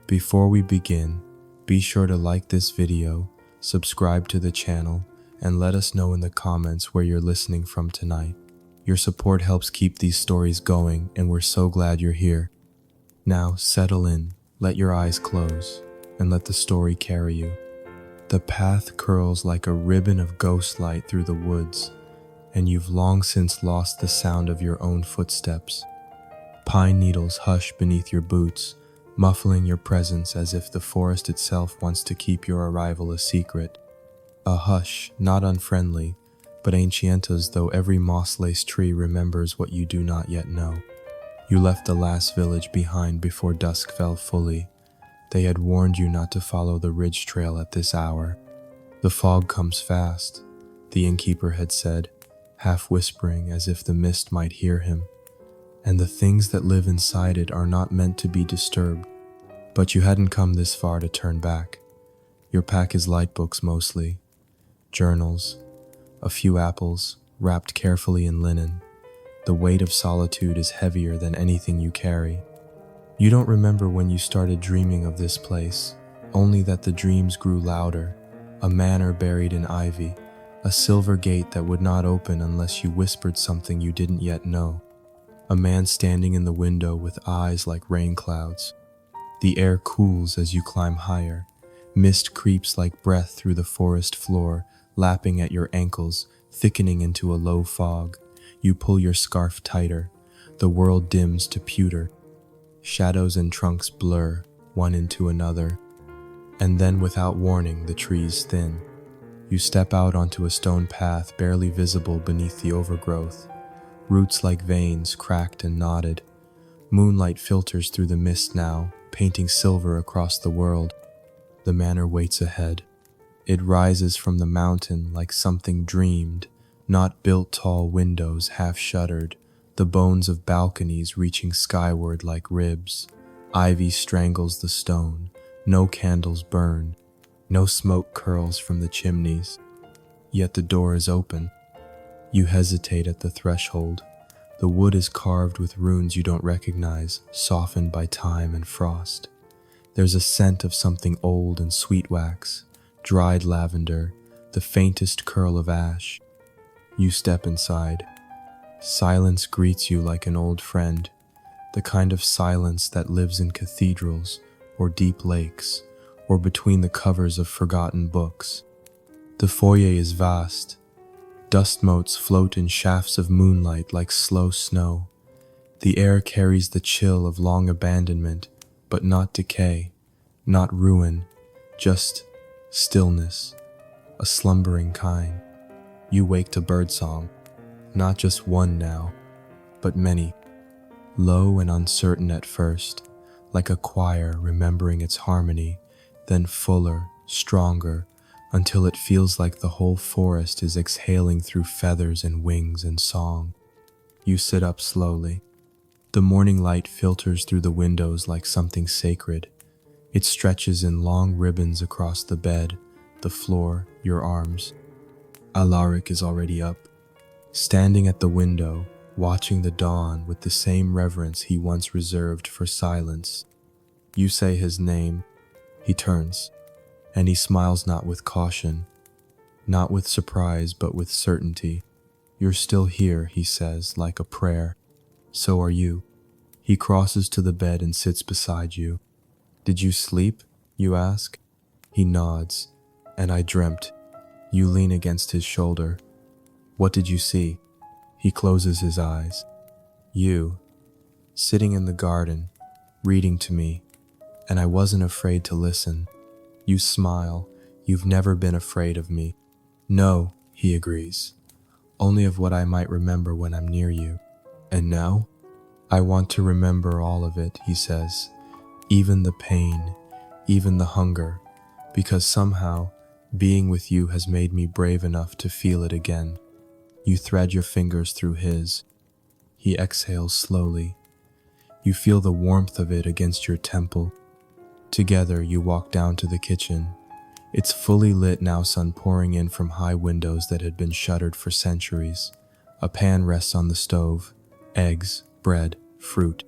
Before we begin, be sure to like this video, subscribe to the channel, and let us know in the comments where you're listening from tonight. Your support helps keep these stories going, and we're so glad you're here. Now, settle in, let your eyes close, and let the story carry you. The path curls like a ribbon of ghost light through the woods, and you've long since lost the sound of your own footsteps. Pine needles hush beneath your boots, muffling your presence as if the forest itself wants to keep your arrival a secret. A hush, not unfriendly, but ancient as though every moss-laced tree remembers what you do not yet know. You left the last village behind before dusk fell fully. They had warned you not to follow the ridge trail at this hour. The fog comes fast, the innkeeper had said, half whispering as if the mist might hear him. And the things that live inside it are not meant to be disturbed. But you hadn't come this far to turn back. Your pack is light books mostly, journals, a few apples, wrapped carefully in linen. The weight of solitude is heavier than anything you carry. You don't remember when you started dreaming of this place, only that the dreams grew louder, a manor buried in ivy, a silver gate that would not open unless you whispered something you didn't yet know. A man standing in the window with eyes like rain clouds. The air cools as you climb higher. Mist creeps like breath through the forest floor, lapping at your ankles, thickening into a low fog. You pull your scarf tighter. The world dims to pewter. Shadows and trunks blur, one into another. And then without warning, the trees thin. You step out onto a stone path barely visible beneath the overgrowth. Roots like veins, cracked and knotted. Moonlight filters through the mist now, painting silver across the world. The manor waits ahead. It rises from the mountain like something dreamed, not built tall windows half-shuttered, the bones of balconies reaching skyward like ribs. Ivy strangles the stone, no candles burn, no smoke curls from the chimneys. Yet the door is open. You hesitate at the threshold. The wood is carved with runes you don't recognize, softened by time and frost. There's a scent of something old and sweet wax, dried lavender, the faintest curl of ash. You step inside. Silence greets you like an old friend, the kind of silence that lives in cathedrals or deep lakes, or between the covers of forgotten books. The foyer is vast. Dust motes float in shafts of moonlight like slow snow. The air carries the chill of long abandonment, but not decay, not ruin, just stillness, a slumbering kind. You wake to birdsong, not just one now, but many, low and uncertain at first, like a choir remembering its harmony, then fuller, stronger, until it feels like the whole forest is exhaling through feathers and wings and song. You sit up slowly. The morning light filters through the windows like something sacred. It stretches in long ribbons across the bed, the floor, your arms. Alaric is already up, standing at the window, watching the dawn with the same reverence he once reserved for silence. You say his name. He turns. And he smiles not with caution, not with surprise, but with certainty. You're still here, he says, like a prayer. So are you. He crosses to the bed and sits beside you. Did you sleep? You ask. He nods. And I dreamt. You lean against his shoulder. What did you see? He closes his eyes. You, sitting in the garden, reading to me, and I wasn't afraid to listen. You smile. You've never been afraid of me. No, he agrees. Only of what I might remember when I'm near you. And now? I want to remember all of it, he says. Even the pain, even the hunger, because somehow, being with you has made me brave enough to feel it again. You thread your fingers through his. He exhales slowly. You feel the warmth of it against your temple. Together, you walk down to the kitchen. It's fully lit now, sun pouring in from high windows that had been shuttered for centuries. A pan rests on the stove. Eggs, bread, fruit.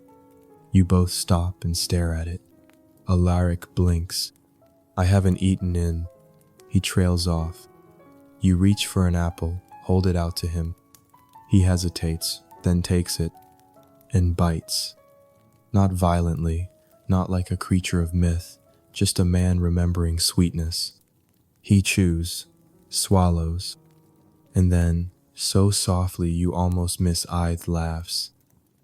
You both stop and stare at it. Alaric blinks. I haven't eaten in. He trails off. You reach for an apple, hold it out to him. He hesitates, then takes it, and bites. Not violently, not like a creature of myth, just a man remembering sweetness. He chews, swallows, and then, so softly you almost miss Ide laughs.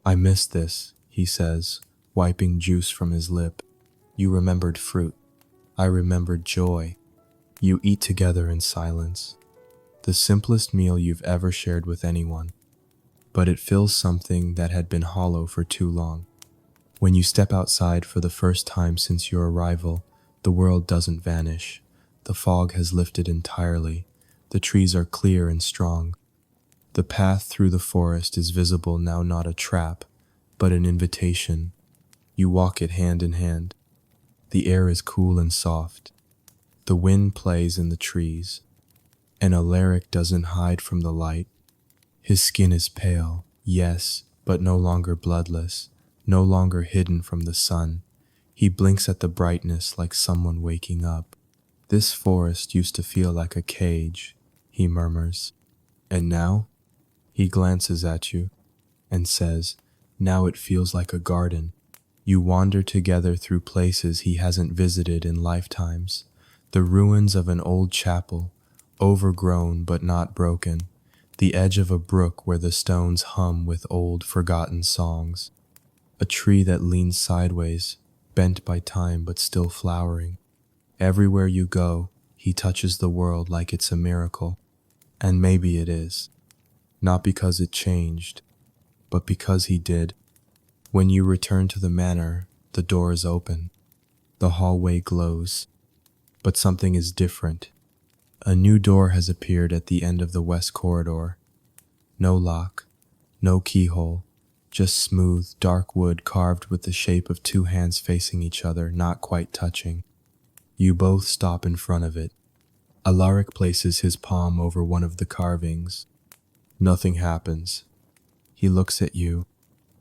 I miss this, he says, wiping juice from his lip. You remembered fruit. I remembered joy. You eat together in silence. The simplest meal you've ever shared with anyone. But it fills something that had been hollow for too long. When you step outside for the first time since your arrival, the world doesn't vanish. The fog has lifted entirely. The trees are clear and strong. The path through the forest is visible now, not a trap, but an invitation. You walk it hand in hand. The air is cool and soft. The wind plays in the trees. And Alaric doesn't hide from the light. His skin is pale, yes, but no longer bloodless, no longer hidden from the sun. He blinks at the brightness like someone waking up. This forest used to feel like a cage, he murmurs. And now? He glances at you and says, now it feels like a garden. You wander together through places he hasn't visited in lifetimes. The ruins of an old chapel, overgrown but not broken. The edge of a brook where the stones hum with old forgotten songs. A tree that leans sideways, bent by time but still flowering. Everywhere you go, he touches the world like it's a miracle. And maybe it is. Not because it changed, but because he did. When you return to the manor, the door is open. The hallway glows. But something is different. A new door has appeared at the end of the west corridor. No lock, no keyhole, just smooth, dark wood carved with the shape of two hands facing each other, not quite touching. You both stop in front of it. Alaric places his palm over one of the carvings. Nothing happens. He looks at you.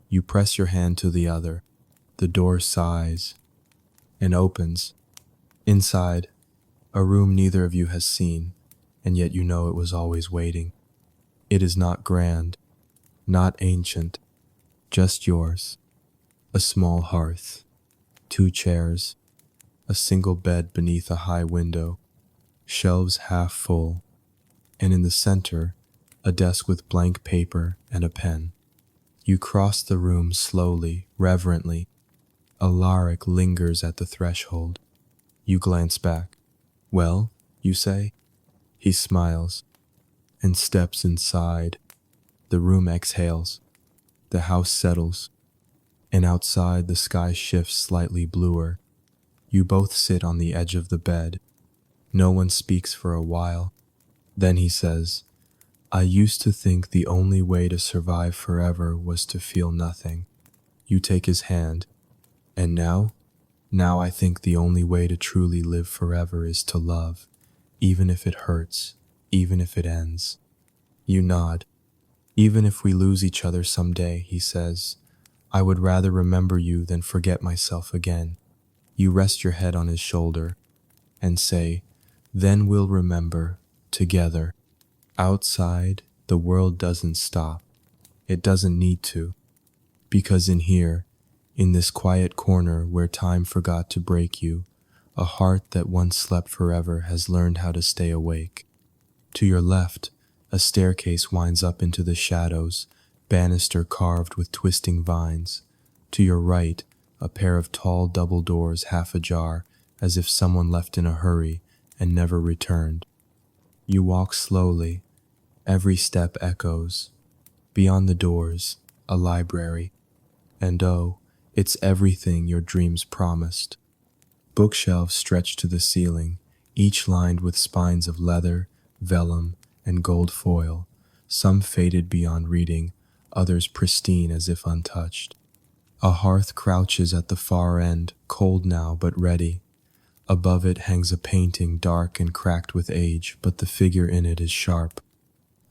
You press your hand to the other. The door sighs and opens. Inside, a room neither of you has seen, and yet you know it was always waiting. It is not grand, not ancient, just yours. A small hearth, 2 chairs, a single bed beneath a high window, shelves half full, and in the center, a desk with blank paper and a pen. You cross the room slowly, reverently. Alaric lingers at the threshold. You glance back. Well, you say? He smiles and steps inside. The room exhales. The house settles. And outside, the sky shifts slightly bluer. You both sit on the edge of the bed. No one speaks for a while. Then he says, I used to think the only way to survive forever was to feel nothing. You take his hand. And now? Now I think the only way to truly live forever is to love, even if it hurts, even if it ends. You nod. Even if we lose each other someday, he says, I would rather remember you than forget myself again. You rest your head on his shoulder and say, then we'll remember, together. Outside, the world doesn't stop. It doesn't need to. Because in here, in this quiet corner where time forgot to break you, a heart that once slept forever has learned how to stay awake. To your left, a staircase winds up into the shadows, banister carved with twisting vines. To your right, a pair of tall double doors half ajar, as if someone left in a hurry and never returned. You walk slowly. Every step echoes. Beyond the doors, a library. And oh, it's everything your dreams promised. Bookshelves stretch to the ceiling, each lined with spines of leather, vellum, and gold foil, some faded beyond reading, others pristine as if untouched. A hearth crouches at the far end, cold now but ready. Above it hangs a painting dark and cracked with age, but the figure in it is sharp.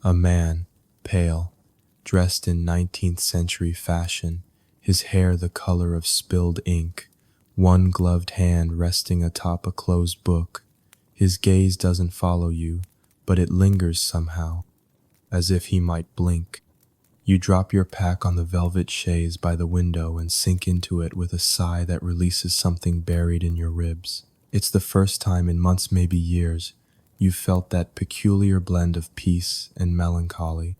A man, pale, dressed in 19th century fashion, his hair the color of spilled ink, one gloved hand resting atop a closed book. His gaze doesn't follow you, but it lingers somehow, as if he might blink. You drop your pack on the velvet chaise by the window and sink into it with a sigh that releases something buried in your ribs. It's the first time in months, maybe years, you've felt that peculiar blend of peace and melancholy,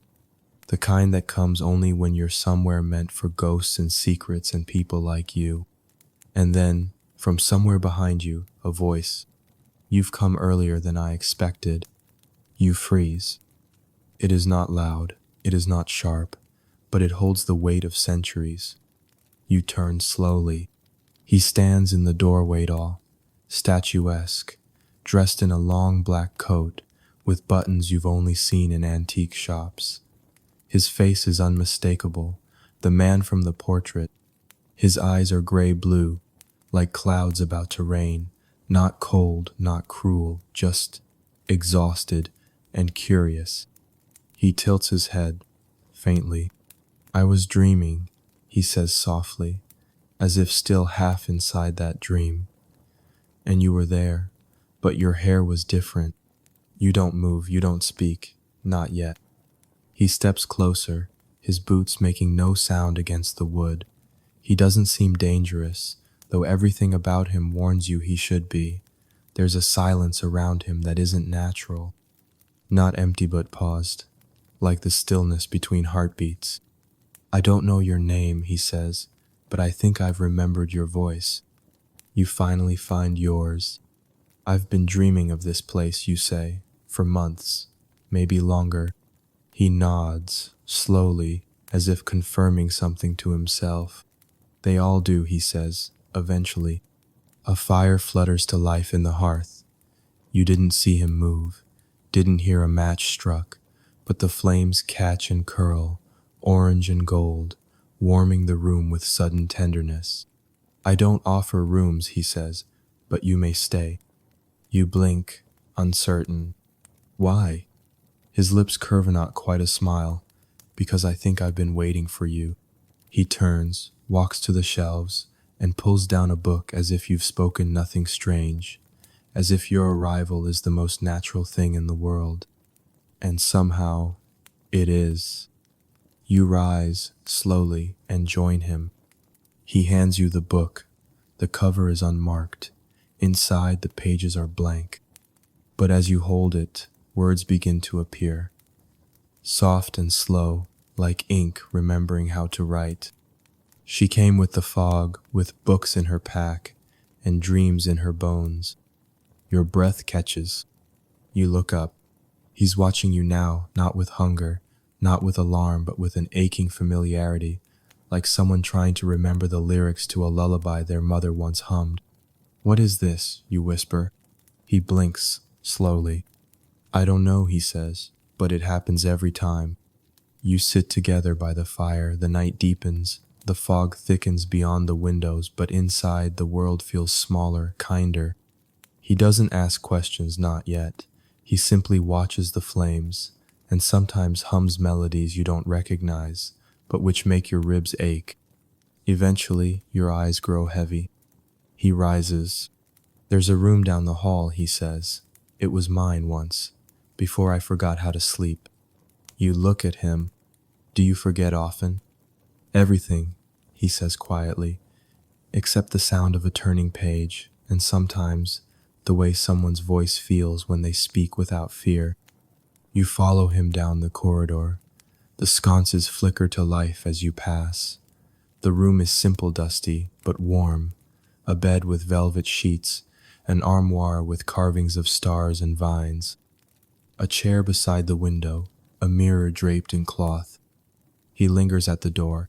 the kind that comes only when you're somewhere meant for ghosts and secrets and people like you. And then, from somewhere behind you, a voice. You've come earlier than I expected. You freeze. It is not loud, it is not sharp, but it holds the weight of centuries. You turn slowly. He stands in the doorway, all statuesque, dressed in a long black coat with buttons you've only seen in antique shops. His face is unmistakable, the man from the portrait. His eyes are gray-blue, like clouds about to rain, not cold, not cruel, just exhausted and curious. He tilts his head, faintly. I was dreaming, he says softly, as if still half inside that dream. And you were there, but your hair was different. You don't move, you don't speak, not yet. He steps closer, his boots making no sound against the wood. He doesn't seem dangerous, though everything about him warns you he should be. There's a silence around him that isn't natural. Not empty but paused, like the stillness between heartbeats. I don't know your name, he says, but I think I've remembered your voice. You finally find yours. I've been dreaming of this place, you say, for months, maybe longer. He nods, slowly, as if confirming something to himself. They all do, he says, eventually. A fire flutters to life in the hearth. You didn't see him move, didn't hear a match struck, but the flames catch and curl, orange and gold, warming the room with sudden tenderness. I don't offer rooms, he says, but you may stay. You blink, uncertain. Why? His lips curve not quite a smile, because I think I've been waiting for you. He turns, walks to the shelves, and pulls down a book as if you've spoken nothing strange, as if your arrival is the most natural thing in the world. And somehow, it is. You rise, slowly, and join him. He hands you the book. The cover is unmarked. Inside, the pages are blank. But as you hold it, words begin to appear. Soft and slow, like ink remembering how to write. She came with the fog, with books in her pack, and dreams in her bones. Your breath catches. You look up. He's watching you now, not with hunger, not with alarm, but with an aching familiarity, like someone trying to remember the lyrics to a lullaby their mother once hummed. What is this? You whisper. He blinks, slowly. I don't know, he says, but it happens every time. You sit together by the fire, the night deepens, the fog thickens beyond the windows, but inside the world feels smaller, kinder. He doesn't ask questions, not yet. He simply watches the flames, and sometimes hums melodies you don't recognize, but which make your ribs ache. Eventually, your eyes grow heavy. He rises. There's a room down the hall, he says. It was mine once, before I forgot how to sleep. You look at him. Do you forget often? Everything, he says quietly, except the sound of a turning page, and sometimes the way someone's voice feels when they speak without fear. You follow him down the corridor. The sconces flicker to life as you pass. The room is simple, dusty, but warm. A bed with velvet sheets, an armoire with carvings of stars and vines. A chair beside the window, a mirror draped in cloth. He lingers at the door.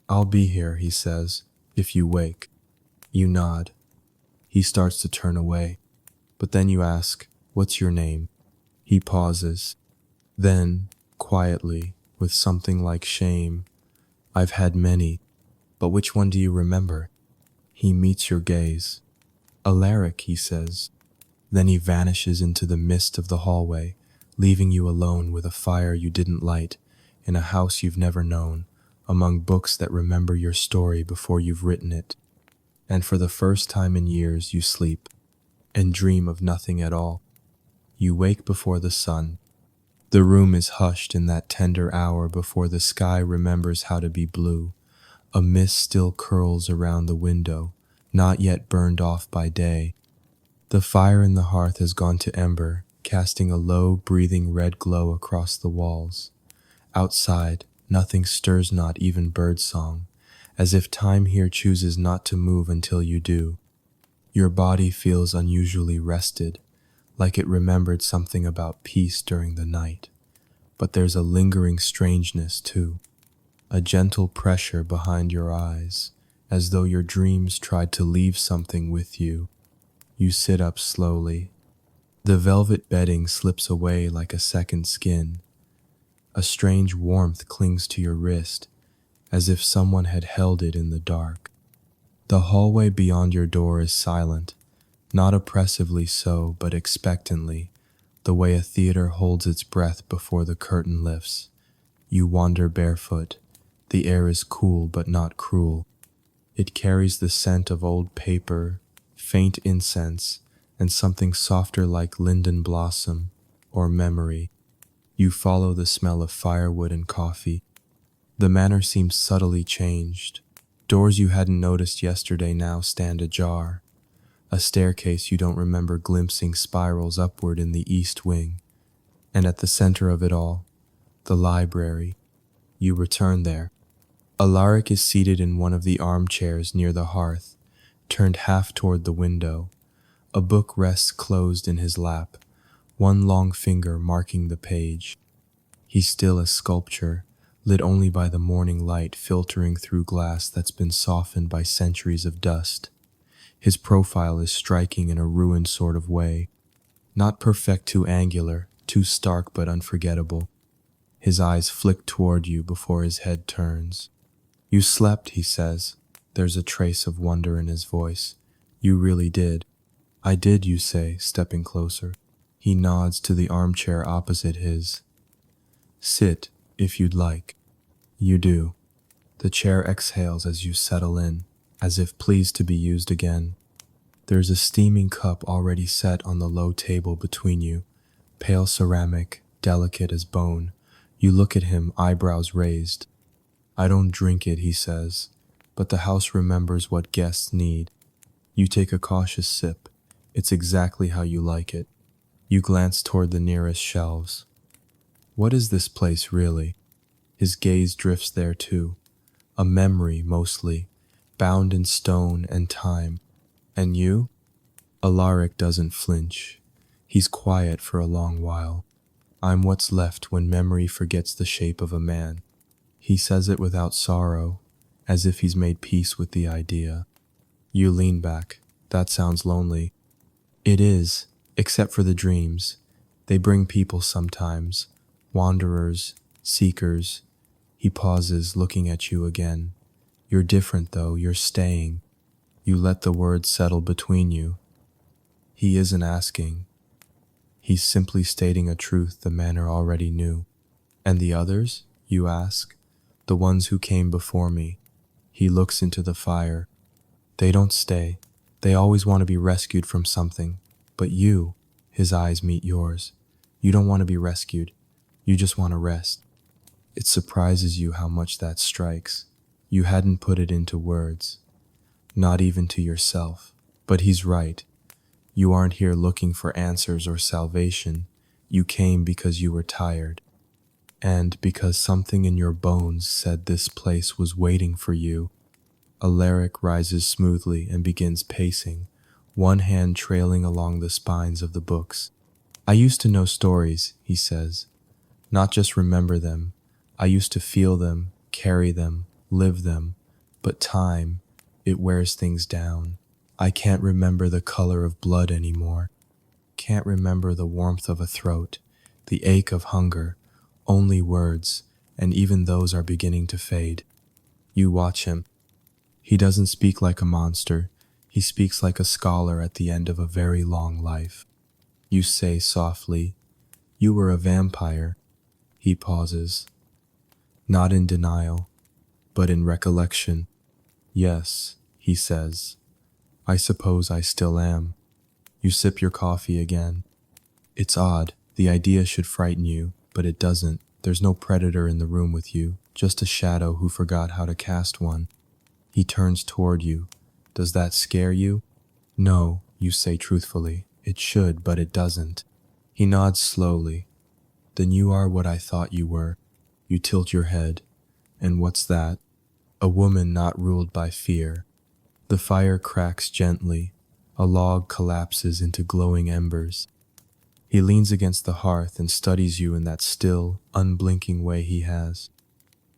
I'll be here, he says, if you wake. You nod. He starts to turn away. But then you ask, what's your name? He pauses. Then, quietly, with something like shame, I've had many, but which one do you remember? He meets your gaze. Alaric, he says. Then he vanishes into the mist of the hallway, leaving you alone with a fire you didn't light, in a house you've never known, among books that remember your story before you've written it. And for the first time in years, you sleep and dream of nothing at all. You wake before the sun. The room is hushed in that tender hour before the sky remembers how to be blue. A mist still curls around the window, not yet burned off by day. The fire in the hearth has gone to ember, casting a low, breathing red glow across the walls. Outside, nothing stirs, not even birdsong, as if time here chooses not to move until you do. Your body feels unusually rested, like it remembered something about peace during the night. But there's a lingering strangeness too, a gentle pressure behind your eyes, as though your dreams tried to leave something with you. You sit up slowly. The velvet bedding slips away like a second skin. A strange warmth clings to your wrist, as if someone had held it in the dark. The hallway beyond your door is silent, not oppressively so, but expectantly, the way a theater holds its breath before the curtain lifts. You wander barefoot. The air is cool but not cruel. It carries the scent of old paper, faint incense, and something softer like linden blossom or memory. You follow the smell of firewood and coffee. The manor seems subtly changed. Doors you hadn't noticed yesterday now stand ajar. A staircase you don't remember glimpsing spirals upward in the east wing. And at the center of it all, the library. You return there. Alaric is seated in one of the armchairs near the hearth, turned half toward the window. A book rests closed in his lap, one long finger marking the page. He's still a sculpture, lit only by the morning light filtering through glass that's been softened by centuries of dust. His profile is striking in a ruined sort of way, not perfect, too angular, too stark but unforgettable. His eyes flick toward you before his head turns. "You slept," he says. There's a trace of wonder in his voice. "You really did." "I did," you say, stepping closer. He nods to the armchair opposite his. "Sit, if you'd like." You do. The chair exhales as you settle in, as if pleased to be used again. There's a steaming cup already set on the low table between you, pale ceramic, delicate as bone. You look at him, eyebrows raised. "I don't drink it," he says, "but the house remembers what guests need." You take a cautious sip. It's exactly how you like it. You glance toward the nearest shelves. What is this place really? His gaze drifts there too. A memory, mostly, bound in stone and time. And you? Alaric doesn't flinch. He's quiet for a long while. "I'm what's left when memory forgets the shape of a man." He says it without sorrow, as if he's made peace with the idea. You lean back. "That sounds lonely." "It is, except for the dreams. They bring people sometimes. Wanderers, seekers." He pauses, looking at you again. "You're different, though. You're staying." You let the words settle between you. He isn't asking. He's simply stating a truth the manor already knew. "And the others?" you ask. "The ones who came before me." He looks into the fire. "They don't stay. They always want to be rescued from something. But you," his eyes meet yours, "you don't want to be rescued. You just want to rest." It surprises you how much that strikes. You hadn't put it into words, not even to yourself. But he's right. You aren't here looking for answers or salvation. You came because you were tired. And because something in your bones said this place was waiting for you. Alaric rises smoothly and begins pacing, one hand trailing along the spines of the books. "I used to know stories," he says. "Not just remember them. I used to feel them, carry them, live them. But time, it wears things down. I can't remember the color of blood anymore. Can't remember the warmth of a throat, the ache of hunger. Only words, and even those are beginning to fade." You watch him. He doesn't speak like a monster. He speaks like a scholar at the end of a very long life. You say softly, "You were a vampire." He pauses. Not in denial, but in recollection. "Yes," he says. I suppose I still am. You sip your coffee again. It's odd. The idea should frighten you, but it doesn't. There's no predator in the room with you, just a shadow who forgot how to cast one. He turns toward you. Does that scare you? No, you say truthfully. It should, but it doesn't. He nods slowly. Then you are what I thought you were. You tilt your head. And what's that? A woman not ruled by fear. The fire cracks gently. A log collapses into glowing embers. He leans against the hearth and studies you in that still, unblinking way he has.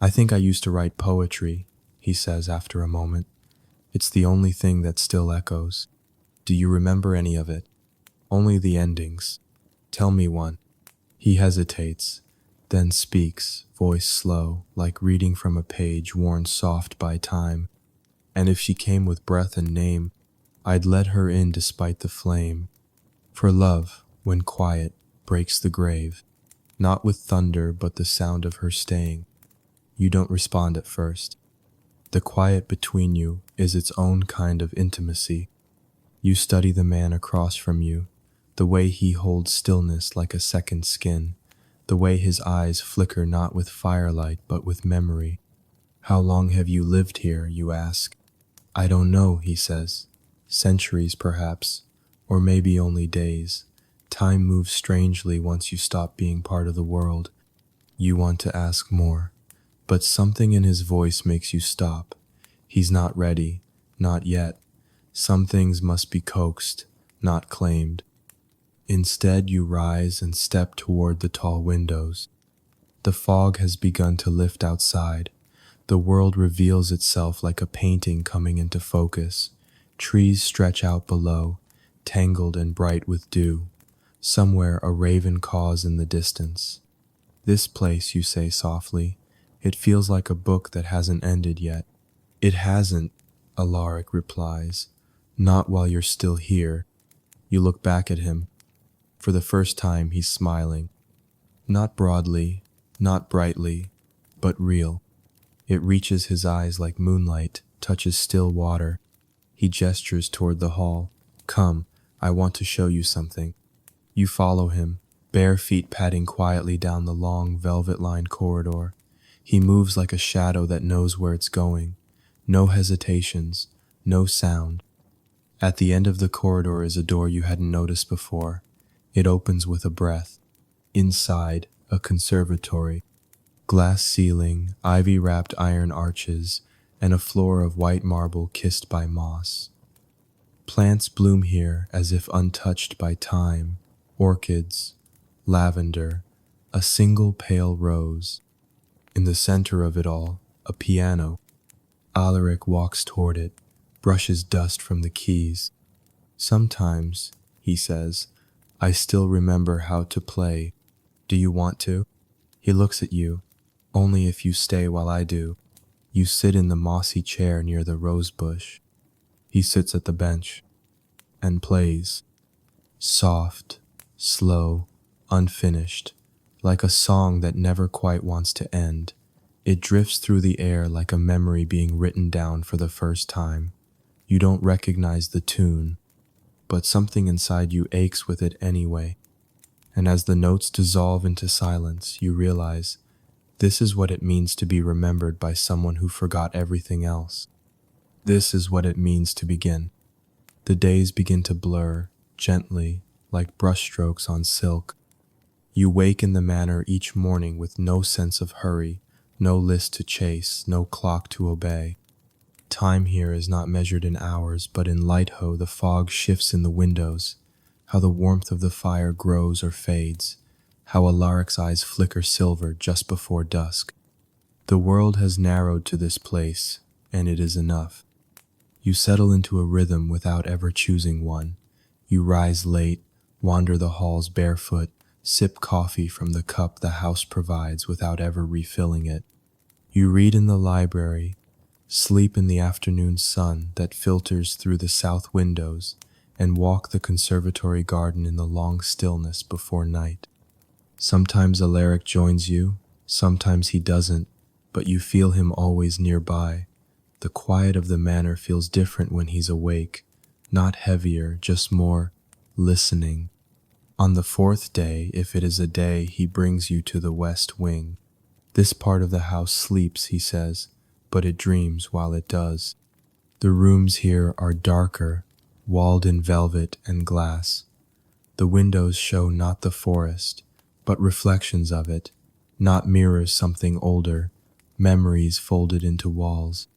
I think I used to write poetry, he says after a moment. It's the only thing that still echoes. Do you remember any of it? Only the endings. Tell me one. He hesitates, then speaks, voice slow, like reading from a page worn soft by time. And if she came with breath and name, I'd let her in despite the flame. For love, when quiet, breaks the grave, not with thunder but the sound of her staying. You don't respond at first. The quiet between you is its own kind of intimacy. You study the man across from you, the way he holds stillness like a second skin, the way his eyes flicker not with firelight but with memory. How long have you lived here, you ask? I don't know, he says. Centuries, perhaps, or maybe only days. Time moves strangely once you stop being part of the world. You want to ask more, but something in his voice makes you stop. He's not ready, not yet. Some things must be coaxed, not claimed. Instead, you rise and step toward the tall windows. The fog has begun to lift outside. The world reveals itself like a painting coming into focus. Trees stretch out below, tangled and bright with dew. Somewhere a raven caws in the distance. This place, you say softly, it feels like a book that hasn't ended yet. It hasn't, Alaric replies. Not while you're still here. You look back at him. For the first time, he's smiling. Not broadly, not brightly, but real. It reaches his eyes like moonlight, touches still water. He gestures toward the hall. Come, I want to show you something. You follow him, bare feet padding quietly down the long, velvet-lined corridor. He moves like a shadow that knows where it's going. No hesitations, no sound. At the end of the corridor is a door you hadn't noticed before. It opens with a breath. Inside, a conservatory. Glass ceiling, ivy-wrapped iron arches, and a floor of white marble kissed by moss. Plants bloom here as if untouched by time. Orchids, lavender, a single pale rose. In the center of it all, a piano. Alaric walks toward it, brushes dust from the keys. Sometimes, he says, I still remember how to play. Do you want to? He looks at you. Only if you stay while I do. You sit in the mossy chair near the rose bush. He sits at the bench and plays. Soft, slow, unfinished, like a song that never quite wants to end. It drifts through the air like a memory being written down for the first time. You don't recognize the tune, but something inside you aches with it anyway. And as the notes dissolve into silence, you realize this is what it means to be remembered by someone who forgot everything else. This is what it means to begin. The days begin to blur, gently, like brushstrokes on silk. You wake in the manor each morning with no sense of hurry, no list to chase, no clock to obey. Time here is not measured in hours, but in light-ho the fog shifts in the windows, how the warmth of the fire grows or fades, how Alaric's eyes flicker silver just before dusk. The world has narrowed to this place, and it is enough. You settle into a rhythm without ever choosing one. You rise late, wander the halls barefoot, sip coffee from the cup the house provides without ever refilling it. You read in the library, sleep in the afternoon sun that filters through the south windows, and walk the conservatory garden in the long stillness before night. Sometimes Alaric joins you, sometimes he doesn't, but you feel him always nearby. The quiet of the manor feels different when he's awake, not heavier, just more listening. On the fourth day, if it is a day, he brings you to the west wing. This part of the house sleeps, he says, but it dreams while it does. The rooms here are darker, walled in velvet and glass. The windows show not the forest, but reflections of it, not mirrors something older, memories folded into walls.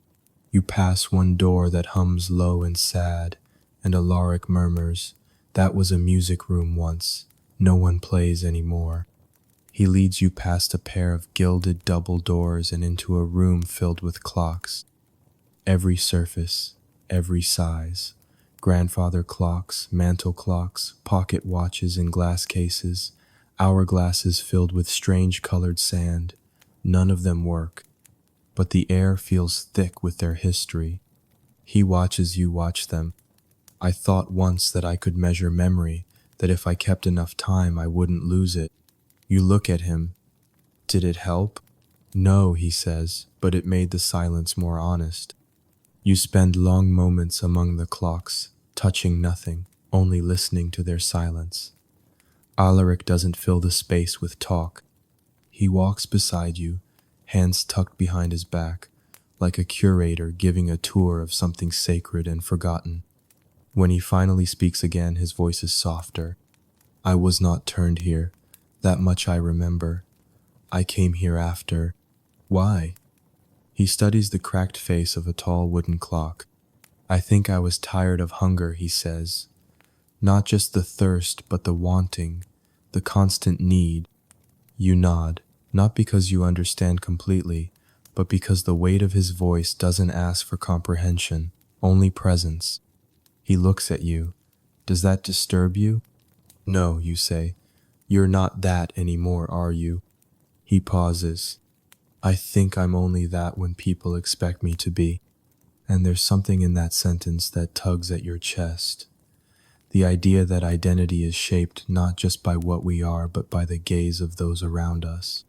You pass one door that hums low and sad, and Alaric murmurs, "That was a music room once. No one plays anymore." He leads you past a pair of gilded double doors and into a room filled with clocks. Every surface, every size. Grandfather clocks, mantel clocks, pocket watches in glass cases, hourglasses filled with strange colored sand. None of them work, but the air feels thick with their history. He watches you watch them. I thought once that I could measure memory, that if I kept enough time I wouldn't lose it. You look at him. Did it help? No, he says, but it made the silence more honest. You spend long moments among the clocks, touching nothing, only listening to their silence. Alaric doesn't fill the space with talk. He walks beside you, hands tucked behind his back, like a curator giving a tour of something sacred and forgotten. When he finally speaks again, his voice is softer. I was not turned here. That much I remember. I came here after. Why? He studies the cracked face of a tall wooden clock. I think I was tired of hunger, he says. Not just the thirst, but the wanting, the constant need. You nod, not because you understand completely, but because the weight of his voice doesn't ask for comprehension, only presence. He looks at you. Does that disturb you? No, you say. You're not that anymore, are you? He pauses. I think I'm only that when people expect me to be. And there's something in that sentence that tugs at your chest. The idea that identity is shaped not just by what we are, but by the gaze of those around us.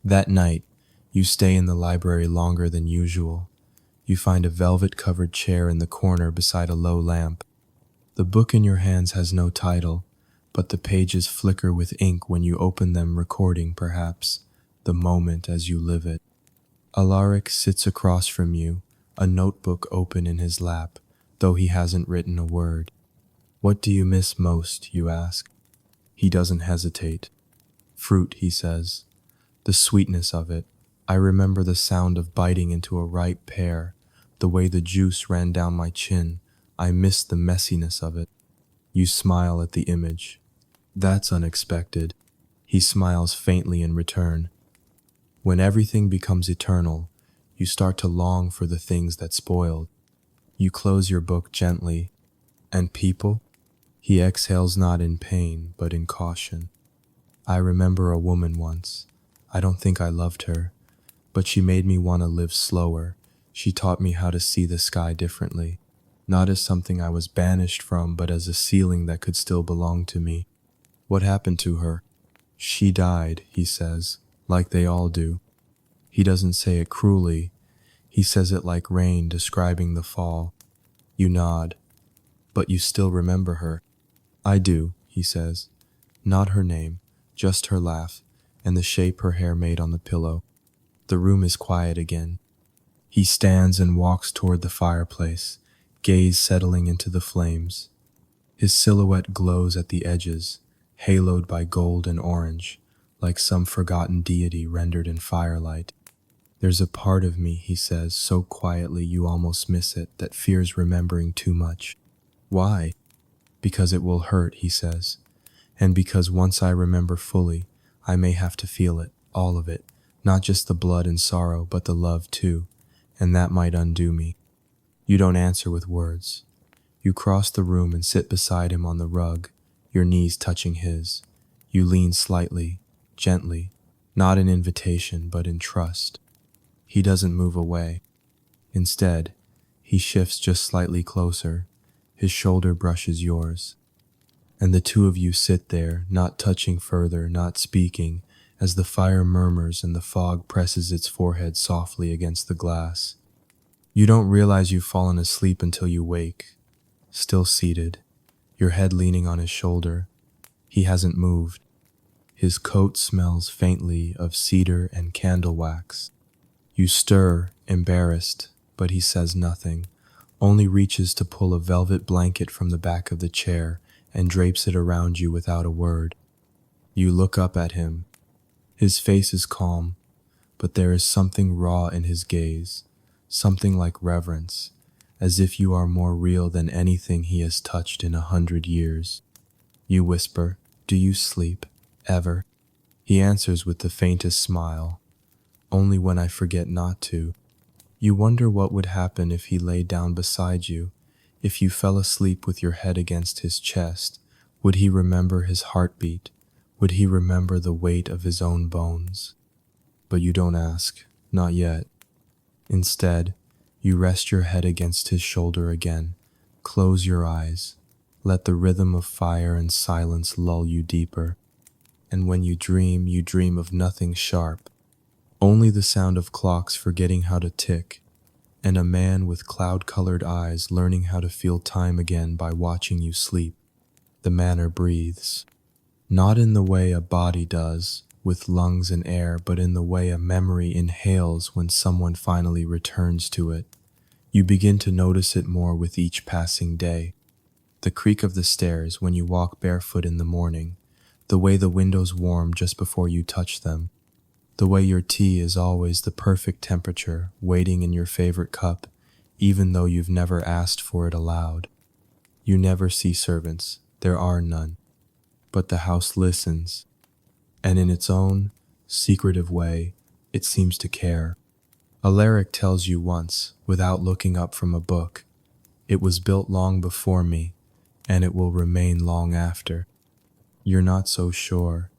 That night, you stay in the library longer than usual. You find a velvet-covered chair in the corner beside a low lamp. The book in your hands has no title, but the pages flicker with ink when you open them, recording, perhaps, the moment as you live it. Alaric sits across from you, a notebook open in his lap, though he hasn't written a word. What do you miss most, you ask? He doesn't hesitate. Fruit, he says. The sweetness of it. I remember the sound of biting into a ripe pear, the way the juice ran down my chin. I miss the messiness of it. You smile at the image. That's unexpected. He smiles faintly in return. When everything becomes eternal, you start to long for the things that spoiled. You close your book gently. And people? He exhales not in pain, but in caution. I remember a woman once. I don't think I loved her, but she made me want to live slower. She taught me how to see the sky differently, not as something I was banished from, but as a ceiling that could still belong to me. What happened to her? She died, he says, like they all do. He doesn't say it cruelly. He says it like rain describing the fall. You nod. But you still remember her. I do, he says. Not her name, just her laugh, and the shape her hair made on the pillow. The room is quiet again. He stands and walks toward the fireplace, gaze settling into the flames. His silhouette glows at the edges, haloed by gold and orange, like some forgotten deity rendered in firelight. There's a part of me, he says, so quietly you almost miss it, that fears remembering too much. Why? Because it will hurt, he says, and because once I remember fully, I may have to feel it, all of it, not just the blood and sorrow, but the love too, and that might undo me. You don't answer with words. You cross the room and sit beside him on the rug, your knees touching his. You lean slightly, gently, not in invitation, but in trust. He doesn't move away. Instead, he shifts just slightly closer. His shoulder brushes yours. And the two of you sit there, not touching further, not speaking, as the fire murmurs and the fog presses its forehead softly against the glass. You don't realize you've fallen asleep until you wake. still seated, your head leaning on his shoulder. He hasn't moved. His coat smells faintly of cedar and candle wax. You stir, embarrassed, but he says nothing, only reaches to pull a velvet blanket from the back of the chair and drapes it around you without a word. You look up at him. His face is calm, but there is something raw in his gaze, something like reverence, as if you are more real than anything he has touched in 100 years. You whisper, "Do you sleep, ever?" He answers with the faintest smile, "Only when I forget not to." You wonder what would happen if he lay down beside you, if you fell asleep with your head against his chest. Would he remember his heartbeat? Would he remember the weight of his own bones? But you don't ask, not yet. Instead, you rest your head against his shoulder again, close your eyes, let the rhythm of fire and silence lull you deeper. And when you dream of nothing sharp, only the sound of clocks forgetting how to tick, and a man with cloud-colored eyes learning how to feel time again by watching you sleep. The manor breathes, not in the way a body does, with lungs and air, but in the way a memory inhales when someone finally returns to it. You begin to notice it more with each passing day. The creak of the stairs when you walk barefoot in the morning, the way the windows warm just before you touch them, the way your tea is always the perfect temperature, waiting in your favorite cup, even though you've never asked for it aloud. You never see servants, there are none. But the house listens, and in its own secretive way, it seems to care. Alaric tells you once, without looking up from a book, "It was built long before me, and it will remain long after." You're not so sure.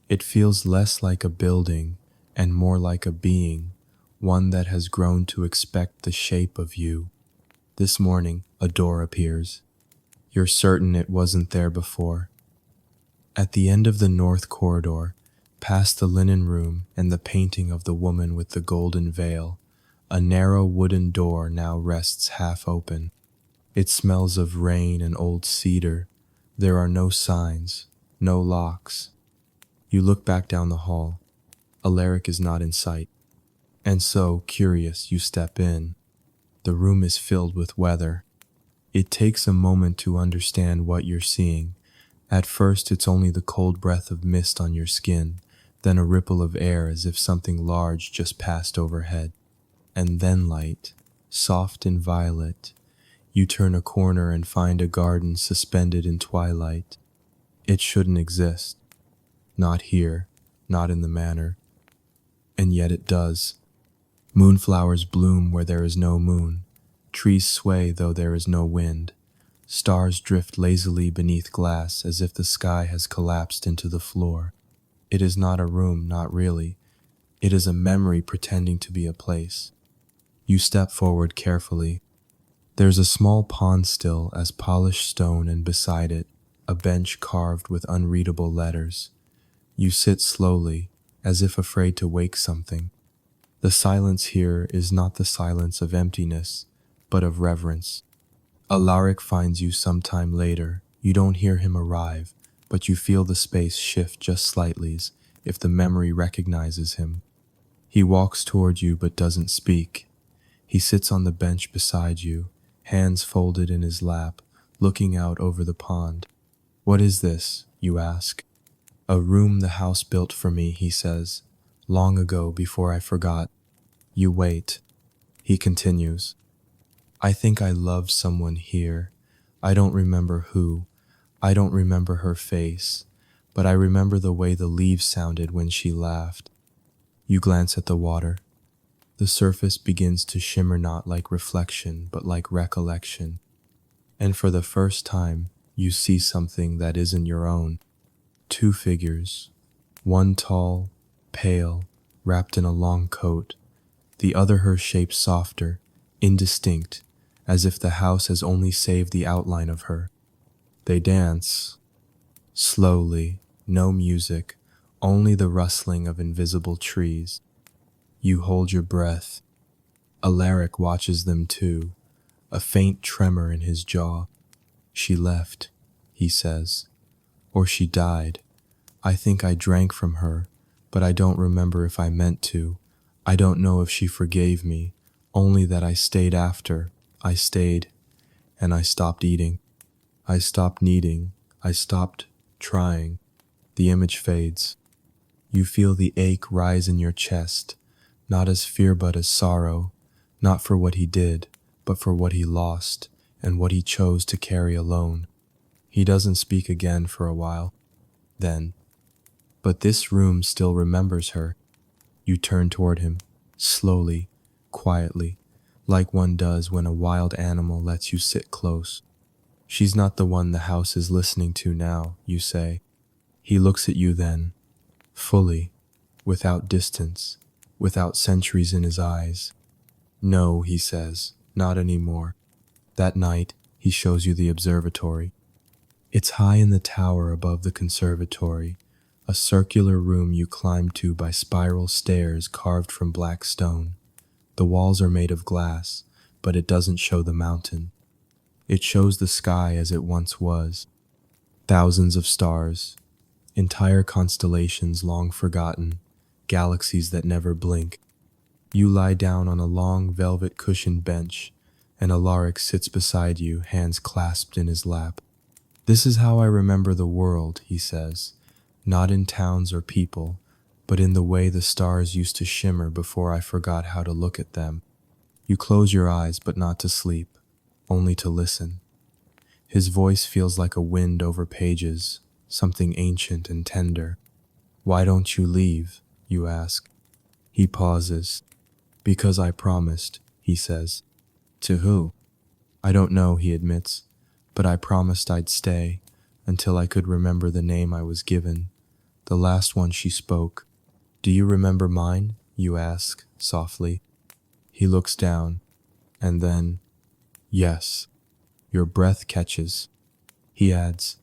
It feels less like a building and more like a being, one that has grown to expect the shape of you. This morning, a door appears. You're certain it wasn't there before. At the end of the north corridor, past the linen room and the painting of the woman with the golden veil, a narrow wooden door now rests half open. It smells of rain and old cedar. There are no signs, no locks. You look back down the hall. Alaric is not in sight. And so, curious, you step in. The room is filled with weather. It takes a moment to understand what you're seeing. At first, it's only the cold breath of mist on your skin, then a ripple of air as if something large just passed overhead. And then light, soft and violet. You turn a corner and find a garden suspended in twilight. It shouldn't exist. Not here, not in the manor. And yet it does. Moonflowers bloom where there is no moon. Trees sway though there is no wind. Stars drift lazily beneath glass as if the sky has collapsed into the floor. It is not a room, not really. It is a memory pretending to be a place. You step forward carefully. There's a small pond still as polished stone, and beside it, a bench carved with unreadable letters. You sit slowly, as if afraid to wake something. The silence here is not the silence of emptiness, but of reverence. Alaric finds you sometime later. You don't hear him arrive, but you feel the space shift just slightly, as if the memory recognizes him. He walks toward you but doesn't speak. He sits on the bench beside you, hands folded in his lap, looking out over the pond. "What is this?" you ask. "A room the house built for me," he says, "long ago before I forgot." You wait. He continues, "I think I loved someone here. I don't remember who. I don't remember her face, but I remember the way the leaves sounded when she laughed." You glance at the water. The surface begins to shimmer not like reflection, but like recollection. And for the first time, you see something that isn't your own. Two figures, one tall, pale, wrapped in a long coat, the other her shape softer, indistinct, as if the house has only saved the outline of her. They dance, slowly, no music, only the rustling of invisible trees. You hold your breath. Alaric watches them too, a faint tremor in his jaw. She left, he says, or she died. I think I drank from her, but I don't remember if I meant to. I don't know if she forgave me, only that I stayed after. I stayed, and I stopped eating. I stopped needing. I stopped trying. The image fades. You feel the ache rise in your chest, not as fear but as sorrow, not for what he did, but for what he lost and what he chose to carry alone. He doesn't speak again for a while. Then, but this room still remembers her. You turn toward him, slowly, quietly, like one does when a wild animal lets you sit close. She's not the one the house is listening to now, you say. He looks at you then, fully, without distance, without centuries in his eyes. No, he says, not anymore. That night, he shows you the observatory. It's high in the tower above the conservatory, a circular room you climb to by spiral stairs carved from black stone. The walls are made of glass, but it doesn't show the mountain. It shows the sky as it once was. Thousands of stars, entire constellations long forgotten, galaxies that never blink. You lie down on a long velvet cushioned bench, and Alaric sits beside you, hands clasped in his lap. This is how I remember the world, he says, not in towns or people, but in the way the stars used to shimmer before I forgot how to look at them. You close your eyes, but not to sleep, only to listen. His voice feels like a wind over pages, something ancient and tender. Why don't you leave? You ask. He pauses. Because I promised, he says. To who? I don't know, he admits, but I promised I'd stay until I could remember the name I was given, the last one she spoke. Do you remember mine? You ask, softly. He looks down, and then, yes. Your breath catches. He adds,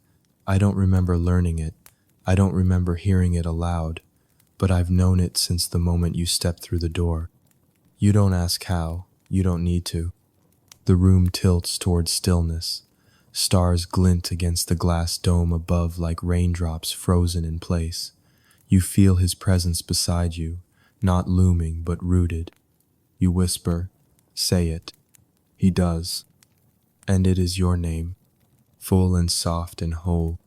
I don't remember learning it. I don't remember hearing it aloud, but I've known it since the moment you stepped through the door. You don't ask how. You don't need to. The room tilts toward stillness. Stars glint against the glass dome above like raindrops frozen in place. You feel his presence beside you, not looming but rooted. You whisper, say it. He does. And it is your name, full and soft and whole,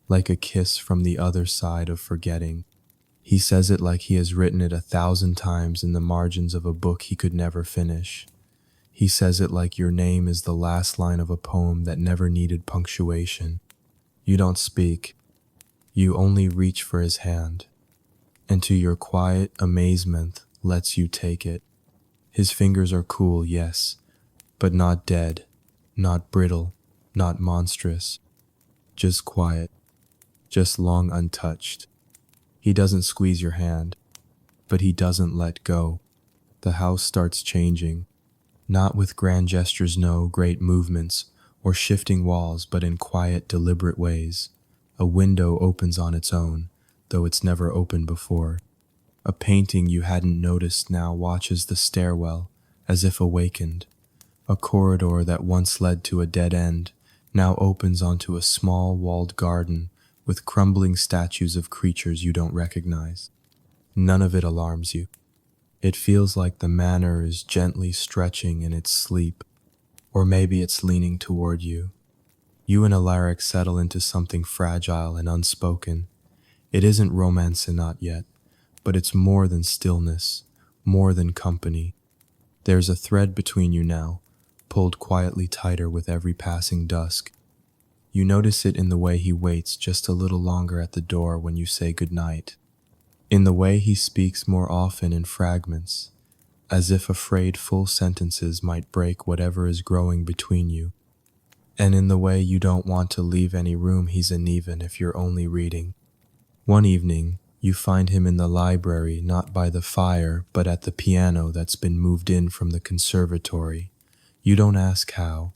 like a kiss from the other side of forgetting. He says it like he has written it 1,000 times in the margins of a book he could never finish. He says it like your name is the last line of a poem that never needed punctuation. You don't speak. You only reach for his hand, and to your quiet amazement lets you take it. His fingers are cool, yes, but not dead, not brittle, not monstrous, just quiet, just long untouched. He doesn't squeeze your hand, but he doesn't let go. The house starts changing, not with grand gestures, no great movements or shifting walls, but in quiet, deliberate ways. A window opens on its own, though it's never opened before. A painting you hadn't noticed now watches the stairwell, as if awakened. A corridor that once led to a dead end now opens onto a small walled garden with crumbling statues of creatures you don't recognize. None of it alarms you. It feels like the manor is gently stretching in its sleep, or maybe it's leaning toward you. You and Alaric settle into something fragile and unspoken. It isn't romance and not yet, but it's more than stillness, more than company. There's a thread between you now, pulled quietly tighter with every passing dusk. You notice it in the way he waits just a little longer at the door when you say goodnight, in the way he speaks more often in fragments, as if afraid full sentences might break whatever is growing between you, and in the way you don't want to leave any room he's in even if you're only reading. One evening, you find him in the library, not by the fire, but at the piano that's been moved in from the conservatory. You don't ask how.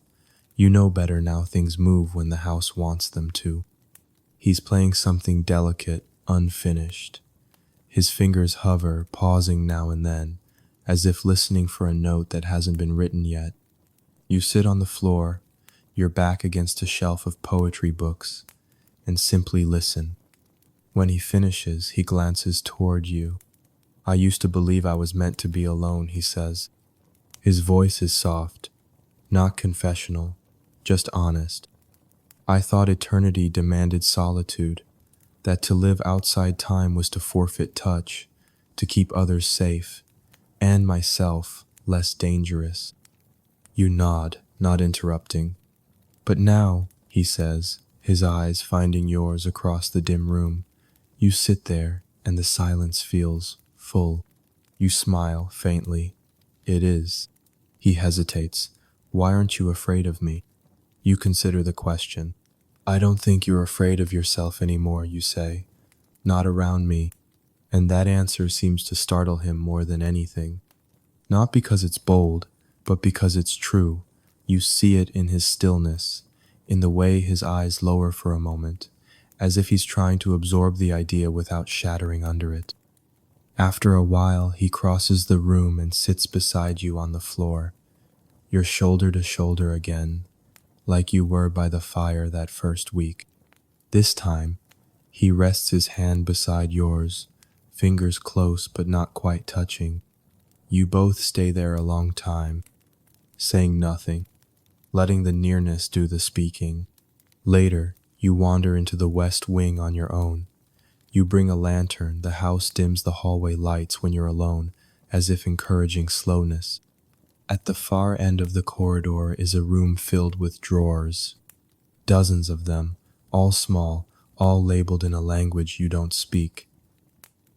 You know better now things move when the house wants them to. He's playing something delicate, unfinished. His fingers hover, pausing now and then, as if listening for a note that hasn't been written yet. You sit on the floor, your back against a shelf of poetry books, and simply listen. When he finishes, he glances toward you. "I used to believe I was meant to be alone," he says. His voice is soft, not confessional, just honest. "I thought eternity demanded solitude, that to live outside time was to forfeit touch, to keep others safe, and myself less dangerous." You nod, not interrupting. "But now," he says, his eyes finding yours across the dim room, "you sit there and the silence feels full." You smile faintly. "It is." He hesitates. "Why aren't you afraid of me?" You consider the question. "I don't think you're afraid of yourself anymore," you say. "Not around me." And that answer seems to startle him more than anything. Not because it's bold, but because it's true. You see it in his stillness, in the way his eyes lower for a moment, as if he's trying to absorb the idea without shattering under it. After a while, he crosses the room and sits beside you on the floor. You're shoulder to shoulder again, like you were by the fire that first week. This time, he rests his hand beside yours, fingers close but not quite touching. You both stay there a long time, saying nothing, letting the nearness do the speaking. Later, you wander into the west wing on your own. You bring a lantern. The house dims the hallway lights when you're alone, as if encouraging slowness. At the far end of the corridor is a room filled with drawers. Dozens of them, all small, all labeled in a language you don't speak.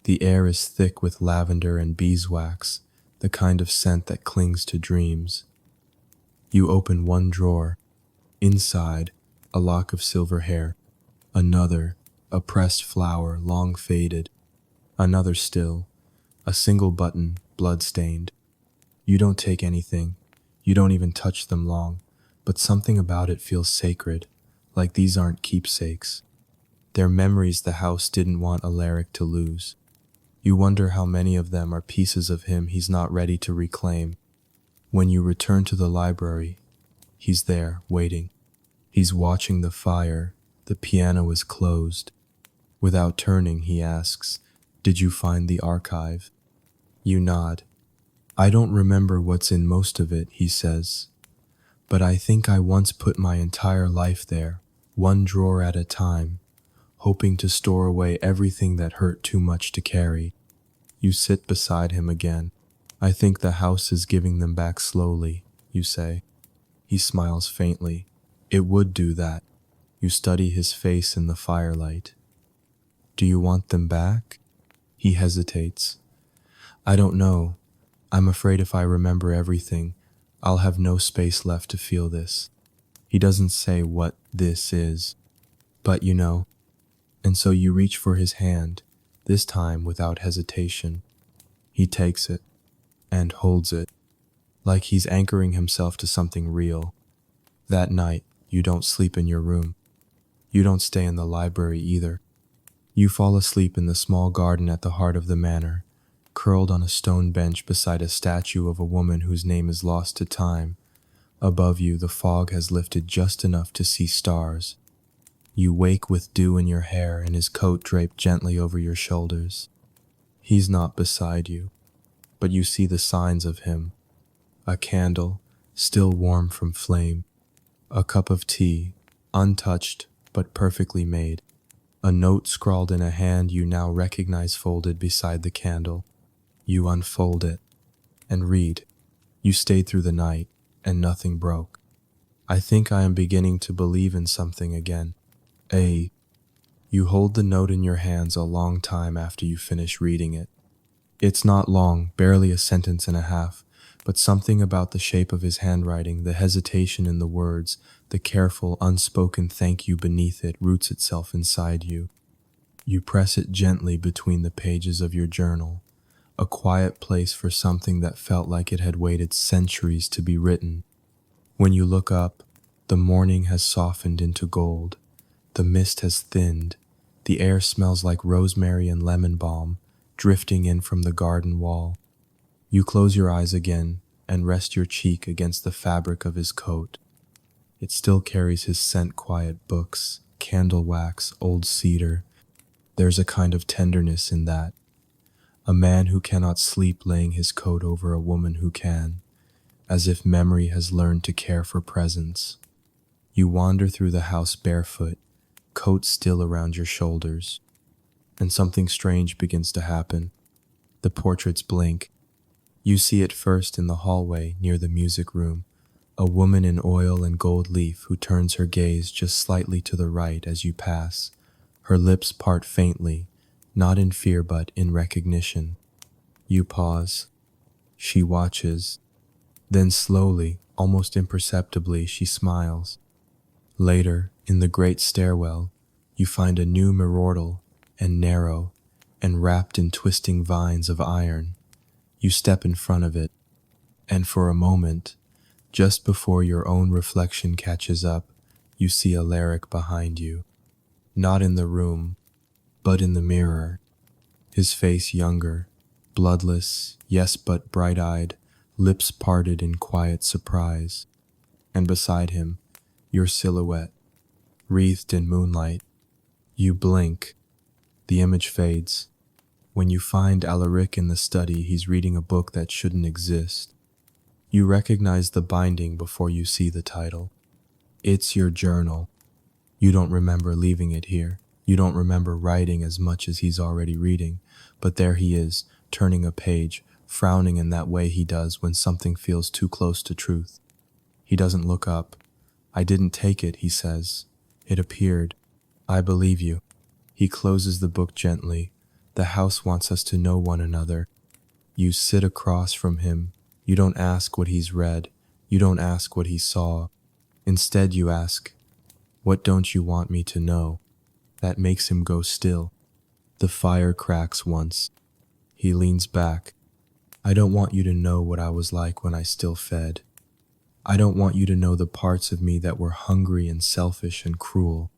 The air is thick with lavender and beeswax, the kind of scent that clings to dreams. You open one drawer. Inside, a lock of silver hair. Another, a pressed flower, long faded. Another still, a single button, blood-stained. You don't take anything. You don't even touch them long, but something about it feels sacred, like these aren't keepsakes. They're memories the house didn't want Alaric to lose. You wonder how many of them are pieces of him he's not ready to reclaim. When you return to the library, he's there, waiting. He's watching the fire. The piano is closed. Without turning, he asks, "Did you find the archive?" You nod. "I don't remember what's in most of it," he says, "but I think I once put my entire life there, one drawer at a time, hoping to store away everything that hurt too much to carry." You sit beside him again. "I think the house is giving them back slowly," you say. He smiles faintly. "It would do that." You study his face in the firelight. "Do you want them back?" He hesitates. "I don't know. I'm afraid if I remember everything, I'll have no space left to feel this." He doesn't say what this is, but you know. And so you reach for his hand, this time without hesitation. He takes it and holds it, like he's anchoring himself to something real. That night, you don't sleep in your room. You don't stay in the library either. You fall asleep in the small garden at the heart of the manor, curled on a stone bench beside a statue of a woman whose name is lost to time. Above you, the fog has lifted just enough to see stars. You wake with dew in your hair and his coat draped gently over your shoulders. He's not beside you, but you see the signs of him. A candle, still warm from flame. A cup of tea, untouched but perfectly made. A note scrawled in a hand you now recognize folded beside the candle. You unfold it and read. "You stayed through the night and nothing broke. I think I am beginning to believe in something again. A." You hold the note in your hands a long time after you finish reading it. It's not long, barely a sentence and a half, but something about the shape of his handwriting, the hesitation in the words, the careful, unspoken thank you beneath it roots itself inside you. You press it gently between the pages of your journal, a quiet place for something that felt like it had waited centuries to be written. When you look up, the morning has softened into gold. The mist has thinned. The air smells like rosemary and lemon balm, drifting in from the garden wall. You close your eyes again and rest your cheek against the fabric of his coat. It still carries his scent, quiet books, candle wax, old cedar. There's a kind of tenderness in that. A man who cannot sleep laying his coat over a woman who can, as if memory has learned to care for presence. You wander through the house barefoot, coat still around your shoulders, and something strange begins to happen. The portraits blink. You see it first in the hallway near the music room, a woman in oil and gold leaf who turns her gaze just slightly to the right as you pass. Her lips part faintly, not in fear but in recognition. You pause. She watches. Then slowly, almost imperceptibly, she smiles. Later, in the great stairwell, you find a new mirrorle, and narrow, and wrapped in twisting vines of iron. You step in front of it, and for a moment, just before your own reflection catches up, you see Alaric behind you. Not in the room, but in the mirror. His face younger, bloodless, yes but bright-eyed, lips parted in quiet surprise. And beside him, your silhouette, wreathed in moonlight. You blink. The image fades. When you find Alaric in the study, he's reading a book that shouldn't exist. You recognize the binding before you see the title. It's your journal. You don't remember leaving it here. You don't remember writing as much as he's already reading, but there he is, turning a page, frowning in that way he does when something feels too close to truth. He doesn't look up. "I didn't take it," he says. "It appeared. I believe you." He closes the book gently. The house wants us to know one another. You sit across from him. You don't ask what he's read. You don't ask what he saw. Instead, you ask, "What don't you want me to know?" That makes him go still. The fire cracks once. He leans back. "I don't want you to know what I was like when I still fed. I don't want you to know the parts of me that were hungry and selfish and cruel."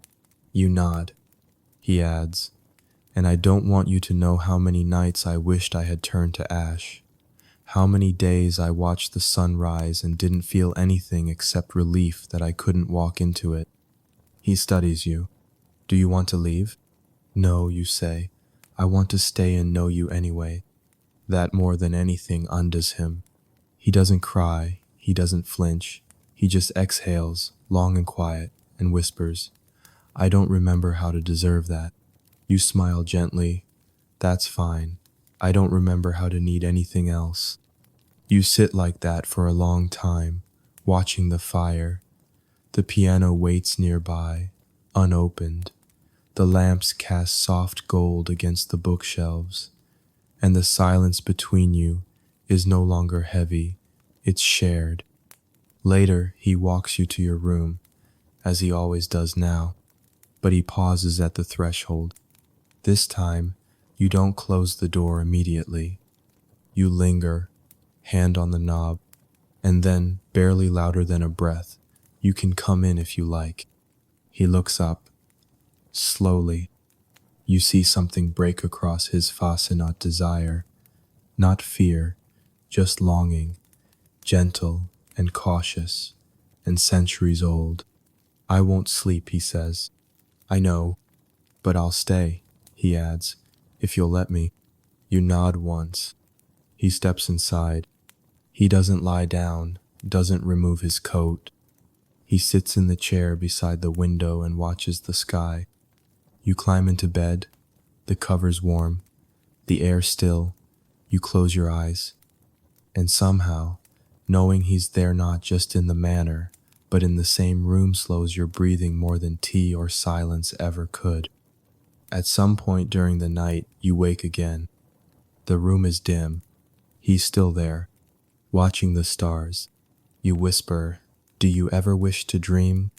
You nod. He adds, "And I don't want you to know how many nights I wished I had turned to ash. How many days I watched the sun rise and didn't feel anything except relief that I couldn't walk into it." He studies you. "Do you want to leave?" "No," you say. "I want to stay and know you anyway." That more than anything undoes him. He doesn't cry. He doesn't flinch. He just exhales, long and quiet, and whispers, "I don't remember how to deserve that." You smile gently. "That's fine. I don't remember how to need anything else." You sit like that for a long time, watching the fire. The piano waits nearby, unopened. The lamps cast soft gold against the bookshelves, and the silence between you is no longer heavy, it's shared. Later, he walks you to your room, as he always does now, but he pauses at the threshold. This time, you don't close the door immediately. You linger, hand on the knob, and then, barely louder than a breath, "You can come in if you like." He looks up. Slowly, you see something break across his face, not desire, not fear, just longing, gentle and cautious, and centuries old. "I won't sleep," he says. "I know, but I'll stay," he adds, "if you'll let me." You nod once. He steps inside. He doesn't lie down, doesn't remove his coat. He sits in the chair beside the window and watches the sky. You climb into bed. The cover's warm, the air still. You close your eyes. And somehow, knowing he's there not just in the manor, but in the same room slows your breathing more than tea or silence ever could. At some point during the night, you wake again. The room is dim. He's still there, watching the stars. You whisper, "Do you ever wish to dream?"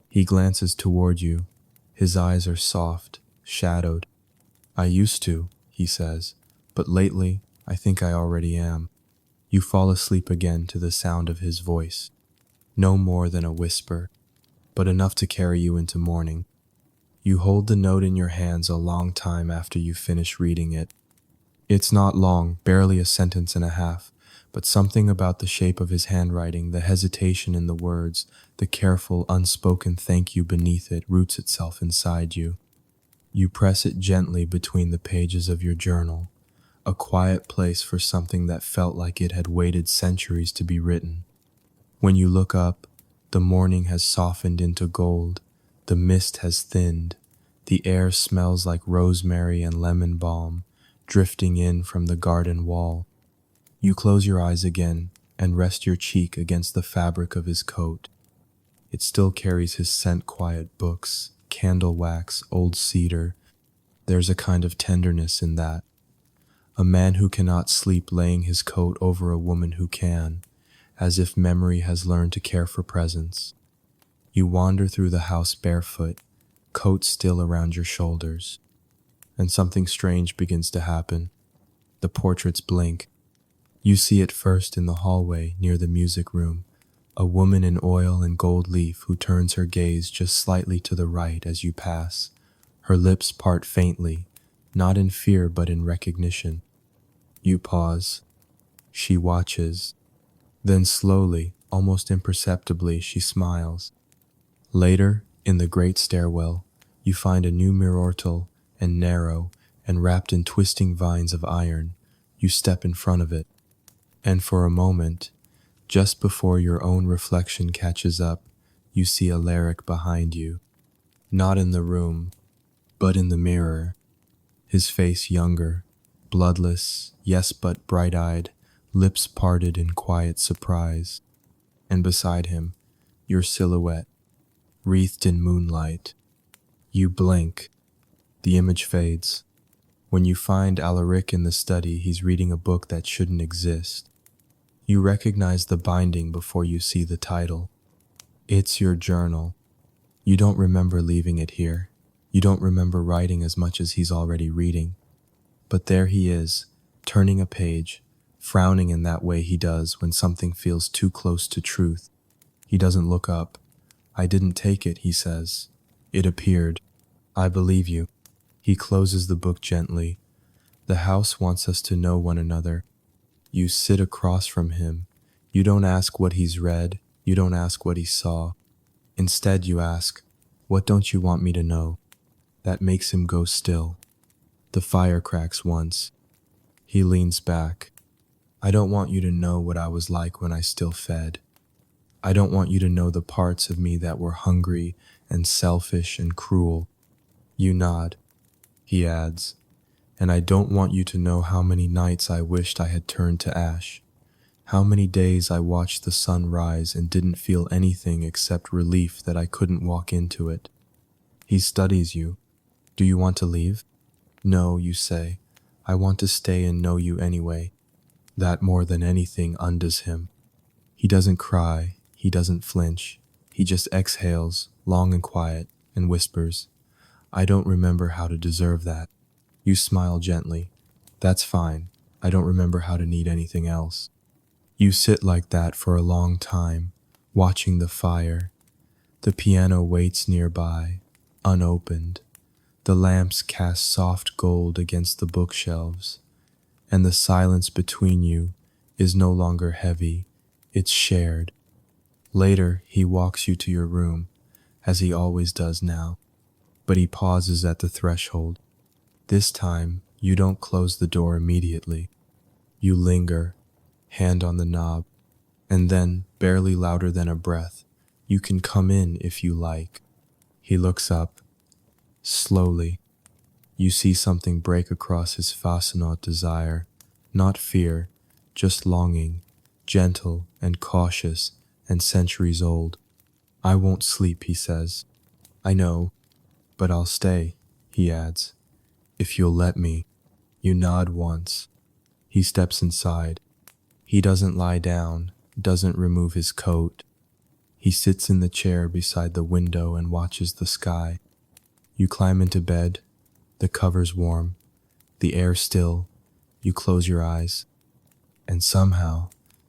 He glances toward you. His eyes are soft, shadowed. "I used to," he says, "but lately, I think I already am." You fall asleep again to the sound of his voice. No more than a whisper, but enough to carry you into morning. You hold the note in your hands a long time after you finish reading it. It's not long, barely a sentence and a half, but something about the shape of his handwriting, the hesitation in the words, the careful, unspoken thank you beneath it roots itself inside you. You press it gently between the pages of your journal, a quiet place for something that felt like it had waited centuries to be written. When you look up, the morning has softened into gold, the mist has thinned, the air smells like rosemary and lemon balm, drifting in from the garden wall. You close your eyes again and rest your cheek against the fabric of his coat. It still carries his scent, quiet books, candle wax, old cedar. There's a kind of tenderness in that. A man who cannot sleep laying his coat over a woman who can, as if memory has learned to care for presence. You wander through the house barefoot, coat still around your shoulders, and something strange begins to happen. The portraits blink. You see it first in the hallway near the music room, a woman in oil and gold leaf who turns her gaze just slightly to the right as you pass. Her lips part faintly, not in fear but in recognition. You pause. She watches. Then slowly, almost imperceptibly, she smiles. Later, in the great stairwell, you find a new mirrortle, and narrow, and wrapped in twisting vines of iron. You step in front of it, and for a moment, just before your own reflection catches up, you see Alaric behind you. Not in the room, but in the mirror. His face younger, bloodless, yes but bright-eyed, lips parted in quiet surprise. And beside him, your silhouette, wreathed in moonlight. You blink. The image fades. When you find Alaric in the study, he's reading a book that shouldn't exist. You recognize the binding before you see the title. It's your journal. You don't remember leaving it here. You don't remember writing as much as he's already reading. But there he is, turning a page, frowning in that way he does when something feels too close to truth. He doesn't look up. "I didn't take it," he says. "It appeared. I believe you." He closes the book gently. The house wants us to know one another. You sit across from him. You don't ask what he's read. You don't ask what he saw. Instead, you ask, "What don't you want me to know?" That makes him go still. The fire cracks once. He leans back. "I don't want you to know what I was like when I still fed. I don't want you to know the parts of me that were hungry and selfish and cruel." You nod. He adds, "And I don't want you to know how many nights I wished I had turned to ash. How many days I watched the sun rise and didn't feel anything except relief that I couldn't walk into it." He studies you. "Do you want to leave?" "No," you say. "I want to stay and know you anyway." That more than anything undoes him. He doesn't cry. He doesn't flinch. He just exhales, long and quiet, and whispers, "I don't remember how to deserve that." You smile gently. "That's fine. I don't remember how to need anything else." You sit like that for a long time, watching the fire. The piano waits nearby, unopened. The lamps cast soft gold against the bookshelves, and the silence between you is no longer heavy, it's shared. Later, he walks you to your room, as he always does now, but he pauses at the threshold. This time, you don't close the door immediately. You linger, hand on the knob, and then, barely louder than a breath, "You can come in if you like." He looks up. Slowly, you see something break across his fascinate desire, not fear, just longing, gentle and cautious and centuries old. "I won't sleep," he says. "I know, but I'll stay," he adds, "if you'll let me." You nod once. He steps inside. He doesn't lie down, doesn't remove his coat. He sits in the chair beside the window and watches the sky. You climb into bed, the covers warm, the air still. You close your eyes, and somehow,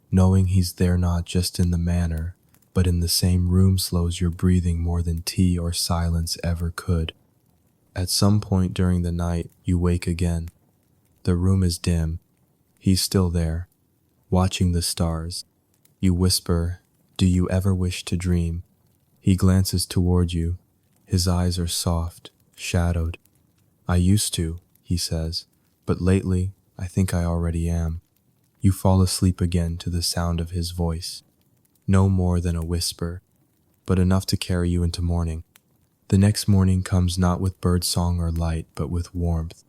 knowing he's there not just in the manor, but in the same room slows your breathing more than tea or silence ever could. At some point during the night, you wake again. The room is dim. He's still there, watching the stars. You whisper, "Do you ever wish to dream?" He glances toward you. His eyes are soft, shadowed. "I used to," he says, "but lately I think I already am." You fall asleep again to the sound of his voice. No more than a whisper, but enough to carry you into morning. The next morning comes not with birdsong or light, but with warmth.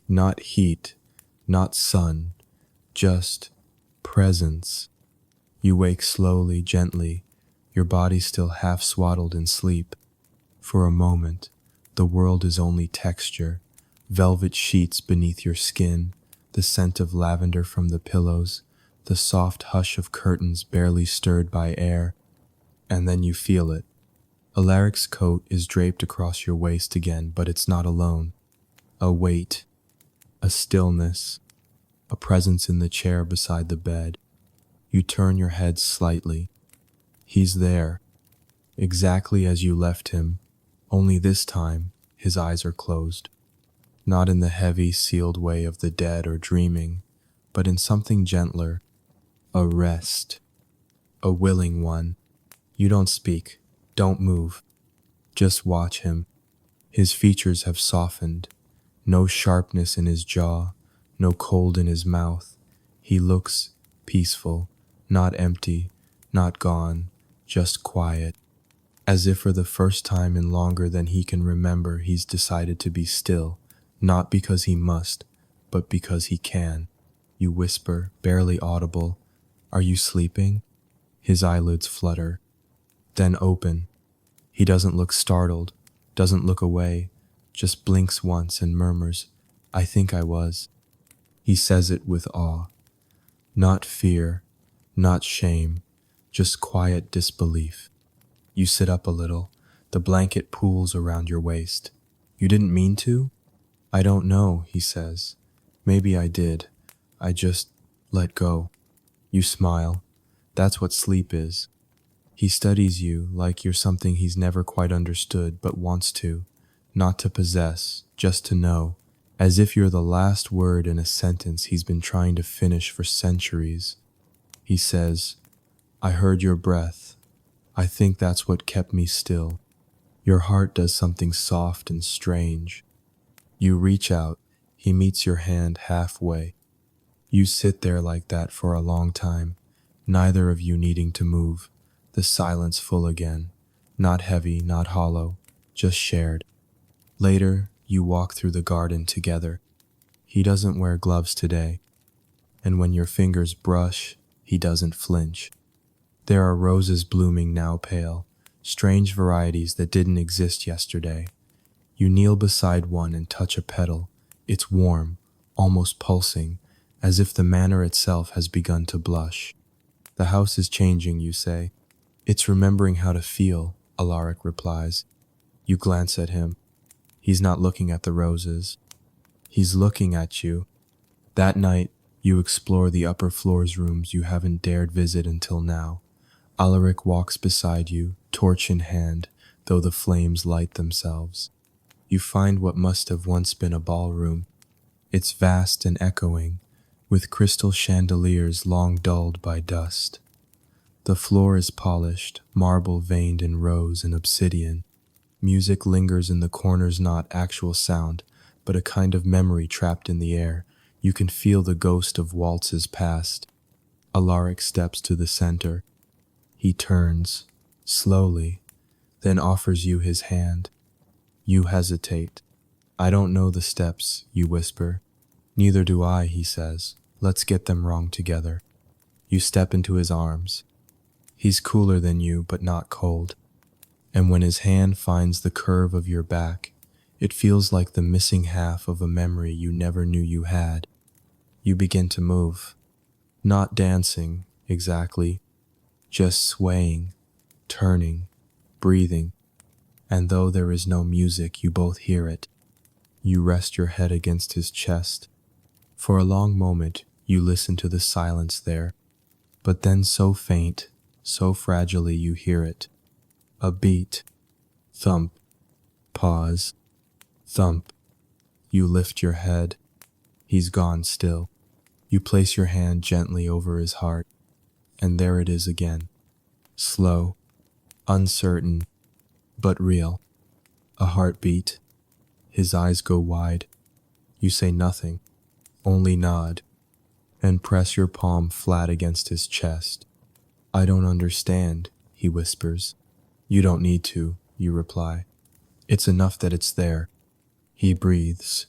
Not heat, not sun, just presence. You wake slowly, gently, your body still half swaddled in sleep. For a moment, the world is only texture, velvet sheets beneath your skin, the scent of lavender from the pillows, the soft hush of curtains barely stirred by air, and then you feel it. Alaric's coat is draped across your waist again, but it's not alone. A weight, a stillness, a presence in the chair beside the bed. You turn your head slightly. He's there, exactly as you left him, only this time his eyes are closed. Not in the heavy, sealed way of the dead or dreaming, but in something gentler, a rest, a willing one. You don't speak, don't move, just watch him. His features have softened, no sharpness in his jaw, no cold in his mouth. He looks peaceful, not empty, not gone, just quiet. As if for the first time in longer than he can remember, he's decided to be still, not because he must, but because he can. You whisper, barely audible, "Are you sleeping?" His eyelids flutter, then open. He doesn't look startled, doesn't look away, just blinks once and murmurs, "I think I was." He says it with awe. Not fear, not shame, just quiet disbelief. You sit up a little. The blanket pools around your waist. "You didn't mean to?" "I don't know," he says. "Maybe I did. I just let go." You smile. That's what sleep is. He studies you like you're something he's never quite understood but wants to. Not to possess, just to know. As if you're the last word in a sentence he's been trying to finish for centuries. He says, "I heard your breath. I think that's what kept me still." Your heart does something soft and strange. You reach out. He meets your hand halfway. You sit there like that for a long time, neither of you needing to move. The silence full again. Not heavy, not hollow, just shared. Later, you walk through the garden together. He doesn't wear gloves today, and when your fingers brush, he doesn't flinch. There are roses blooming now pale, strange varieties that didn't exist yesterday. You kneel beside one and touch a petal. It's warm, almost pulsing, as if the manor itself has begun to blush. "The house is changing," you say. "It's remembering how to feel," Alaric replies. You glance at him. He's not looking at the roses. He's looking at you. That night, you explore the upper floor's rooms you haven't dared visit until now. Alaric walks beside you, torch in hand, though the flames light themselves. You find what must have once been a ballroom. It's vast and echoing, with crystal chandeliers long dulled by dust. The floor is polished, marble veined in rose and obsidian. Music lingers in the corners, not actual sound, but a kind of memory trapped in the air. You can feel the ghost of waltzes past. Alaric steps to the center. He turns, slowly, then offers you his hand. You hesitate. "I don't know the steps," you whisper. "Neither do I," he says. "Let's get them wrong together." You step into his arms. He's cooler than you, but not cold. And when his hand finds the curve of your back, it feels like the missing half of a memory you never knew you had. You begin to move. Not dancing, exactly, just swaying, turning, breathing. And though there is no music, you both hear it. You rest your head against his chest. For a long moment, you listen to the silence there. But then so faint, so fragilely you hear it. A beat. Thump. Pause. Thump. You lift your head. He's gone still. You place your hand gently over his heart, and there it is again. Slow, uncertain, but real. A heartbeat. His eyes go wide. You say nothing, only nod, and press your palm flat against his chest. I don't understand, he whispers. You don't need to, you reply. It's enough that it's there. He breathes.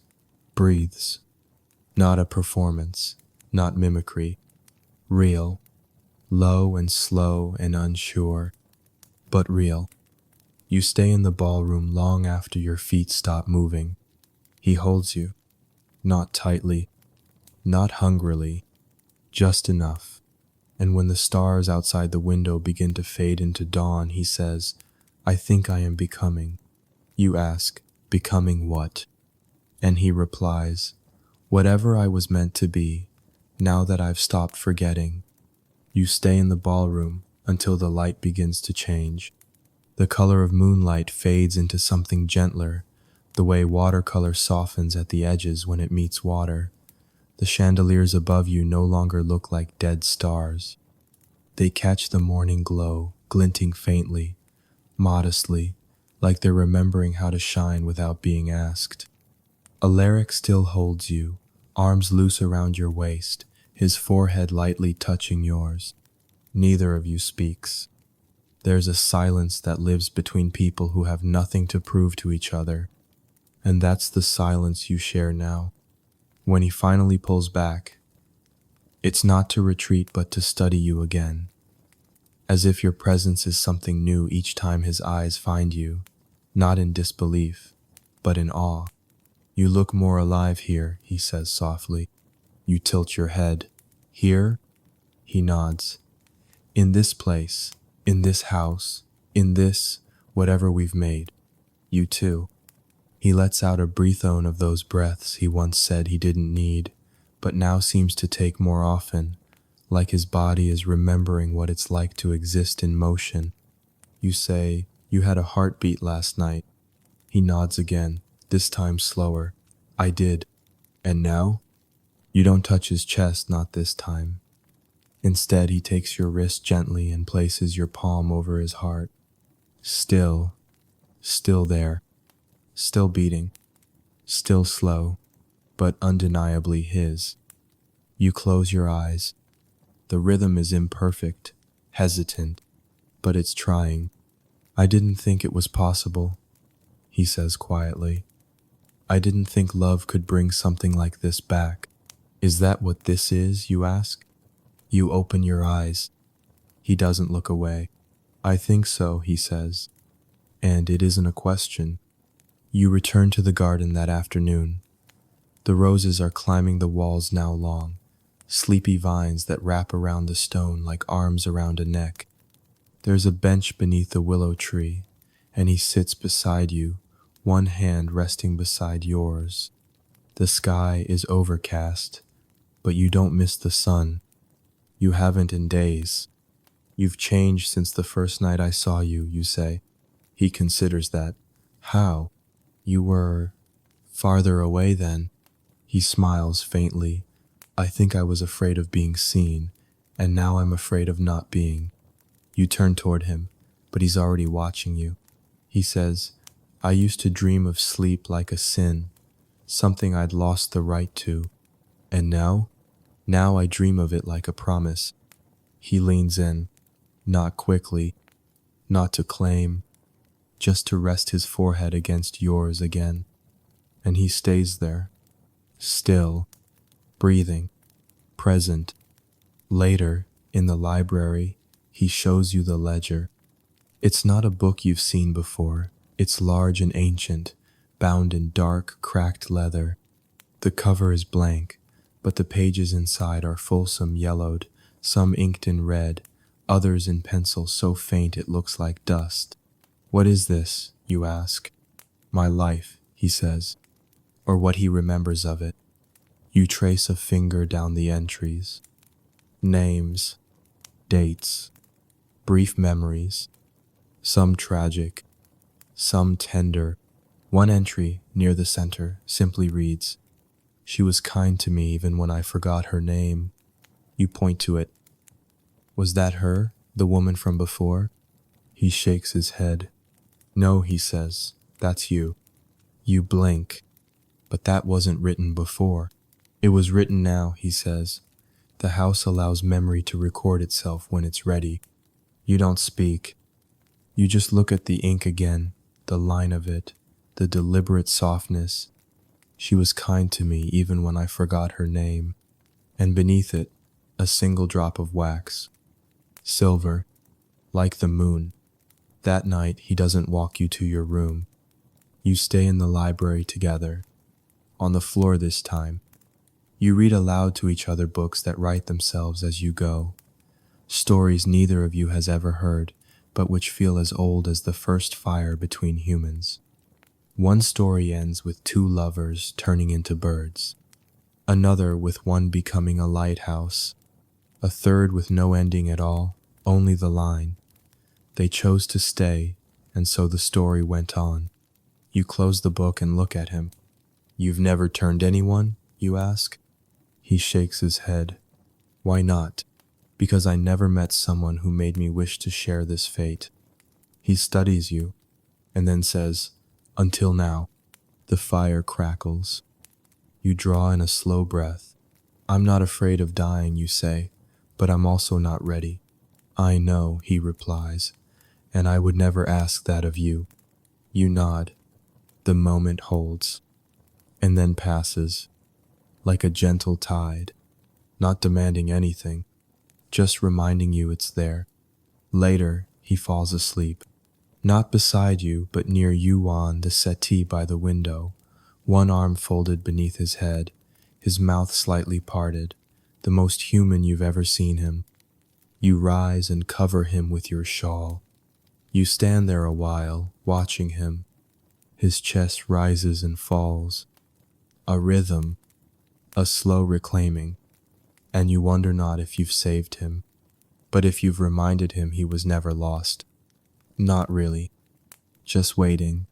Not a performance, not mimicry. Real, low and slow and unsure, but real. You stay in the ballroom long after your feet stop moving. He holds you, not tightly, not hungrily, just enough. And when the stars outside the window begin to fade into dawn, he says, I think I am becoming. You ask, becoming what? And he replies, whatever I was meant to be, now that I've stopped forgetting. You stay in the ballroom until the light begins to change. The color of moonlight fades into something gentler, the way watercolor softens at the edges when it meets water. The chandeliers above you no longer look like dead stars. They catch the morning glow, glinting faintly, modestly, like they're remembering how to shine without being asked. Alaric still holds you, arms loose around your waist, his forehead lightly touching yours. Neither of you speaks. There's a silence that lives between people who have nothing to prove to each other, and that's the silence you share now. When he finally pulls back, it's not to retreat but to study you again, as if your presence is something new each time his eyes find you, not in disbelief, but in awe. You look more alive here, he says softly. You tilt your head. Here? He nods. In this place, in this house, in this, whatever we've made. You too. He lets out a breathone of those breaths he once said he didn't need, but now seems to take more often, like his body is remembering what it's like to exist in motion. You say, you had a heartbeat last night. He nods again, this time slower. I did. And now? You don't touch his chest, not this time. Instead, he takes your wrist gently and places your palm over his heart. Still there. Still beating, still slow, but undeniably his. You close your eyes. The rhythm is imperfect, hesitant, but it's trying. I didn't think it was possible, he says quietly. I didn't think love could bring something like this back. Is that what this is, you ask? You open your eyes. He doesn't look away. I think so, he says. And it isn't a question. You return to the garden that afternoon. The roses are climbing the walls now long, sleepy vines that wrap around the stone like arms around a neck. There's a bench beneath the willow tree, and he sits beside you, one hand resting beside yours. The sky is overcast, but you don't miss the sun. You haven't in days. You've changed since the first night I saw you, you say. He considers that. How? You were farther away then. He smiles faintly. I think I was afraid of being seen, and now I'm afraid of not being. You turn toward him, but he's already watching you. He says, I used to dream of sleep like a sin, something I'd lost the right to. And now? Now I dream of it like a promise. He leans in, not quickly, not to claim, just to rest his forehead against yours again. And he stays there, still, breathing, present. Later, in the library, he shows you the ledger. It's not a book you've seen before. It's large and ancient, bound in dark, cracked leather. The cover is blank, but the pages inside are fulsome yellowed, some inked in red, others in pencil so faint it looks like dust. What is this, you ask? My life, he says, or what he remembers of it. You trace a finger down the entries. Names, dates, brief memories, some tragic, some tender. One entry near the center simply reads, She was kind to me even when I forgot her name. You point to it. Was that her, the woman from before? He shakes his head. No, he says, that's you. You blink. But that wasn't written before. It was written now, he says. The house allows memory to record itself when it's ready. You don't speak. You just look at the ink again, the line of it, the deliberate softness. She was kind to me even when I forgot her name. And beneath it, a single drop of wax. Silver, like the moon. That night, he doesn't walk you to your room. You stay in the library together. On the floor this time. You read aloud to each other books that write themselves as you go. Stories neither of you has ever heard, but which feel as old as the first fire between humans. One story ends with two lovers turning into birds. Another with one becoming a lighthouse. A third with no ending at all, only the line. They chose to stay, and so the story went on. You close the book and look at him. You've never turned anyone, you ask? He shakes his head. Why not? Because I never met someone who made me wish to share this fate. He studies you, and then says, until now. The fire crackles. You draw in a slow breath. I'm not afraid of dying, you say, but I'm also not ready. I know, he replies, and I would never ask that of you. You nod. The moment holds, and then passes, like a gentle tide, not demanding anything, just reminding you it's there. Later, he falls asleep, not beside you, but near you on the settee by the window, one arm folded beneath his head, his mouth slightly parted, the most human you've ever seen him. You rise and cover him with your shawl. You stand there a while, watching him. His chest rises and falls. A rhythm, a slow reclaiming, and you wonder not if you've saved him, but if you've reminded him he was never lost. Not really. Just waiting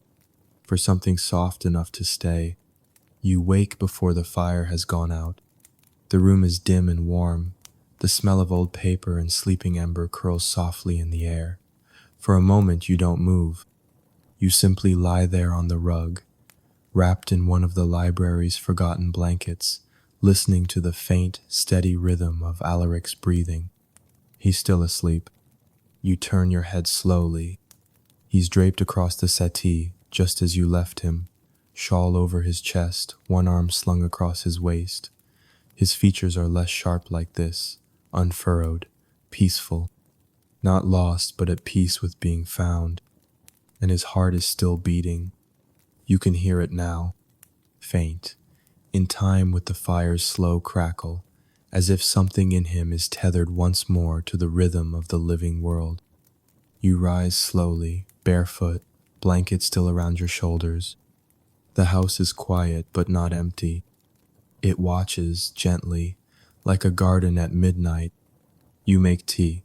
for something soft enough to stay. You wake before the fire has gone out. The room is dim and warm. The smell of old paper and sleeping ember curls softly in the air. For a moment you don't move. You simply lie there on the rug, wrapped in one of the library's forgotten blankets, listening to the faint, steady rhythm of Alaric's breathing. He's still asleep. You turn your head slowly. He's draped across the settee, just as you left him, shawl over his chest, one arm slung across his waist. His features are less sharp like this, unfurrowed, peaceful, not lost but at peace with being found. And his heart is still beating. You can hear it now, faint, in time with the fire's slow crackle, as if something in him is tethered once more to the rhythm of the living world. You rise slowly, barefoot, blanket still around your shoulders. The house is quiet but not empty. It watches gently, like a garden at midnight. You make tea.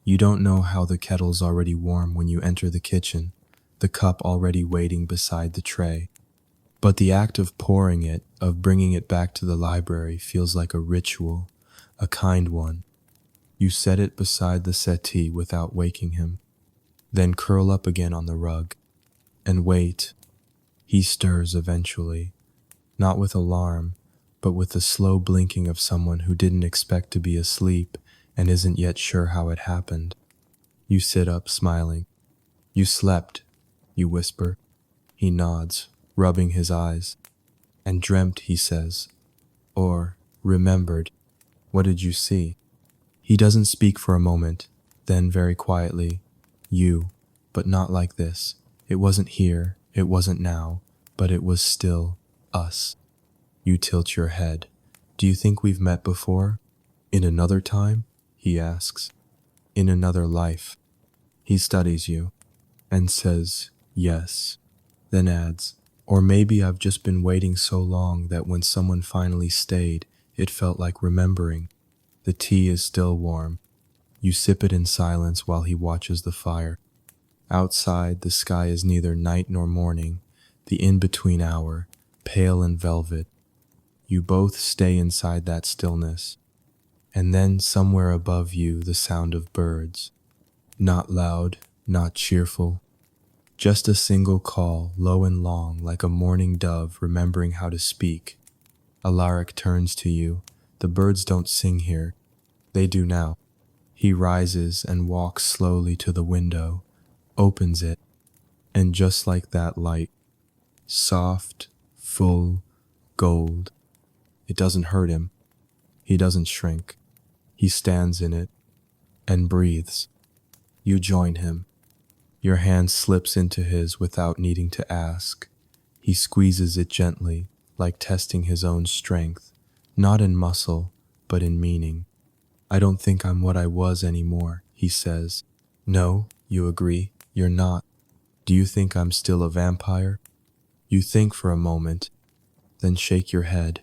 You don't know how the kettle's already warm when you enter the kitchen, the cup already waiting beside the tray. But the act of pouring it, of bringing it back to the library, feels like a ritual, a kind one. You set it beside the settee without waking him, then curl up again on the rug, and wait. He stirs eventually, not with alarm, but with the slow blinking of someone who didn't expect to be asleep and isn't yet sure how it happened. You sit up, smiling. You slept, you whisper. He nods, rubbing his eyes. And dreamt, he says. Or remembered. What did you see? He doesn't speak for a moment, then very quietly, you, but not like this. It wasn't here, it wasn't now, but it was still us. You tilt your head. Do you think we've met before? In another time? He asks. In another life. He studies you and says, yes, then adds, or maybe I've just been waiting so long that when someone finally stayed, it felt like remembering. The tea is still warm. You sip it in silence while he watches the fire. Outside, the sky is neither night nor morning, the in-between hour, pale and velvet. You both stay inside that stillness. And then somewhere above you, the sound of birds. Not loud, not cheerful. Just a single call, low and long, like a mourning dove remembering how to speak. Alaric turns to you. The birds don't sing here. They do now. He rises and walks slowly to the window, opens it, and just like that light, soft, full, gold, it doesn't hurt him. He doesn't shrink. He stands in it and breathes. You join him. Your hand slips into his without needing to ask. He squeezes it gently, like testing his own strength, not in muscle, but in meaning. I don't think I'm what I was anymore, he says. No, you agree, you're not. Do you think I'm still a vampire? You think for a moment, then shake your head.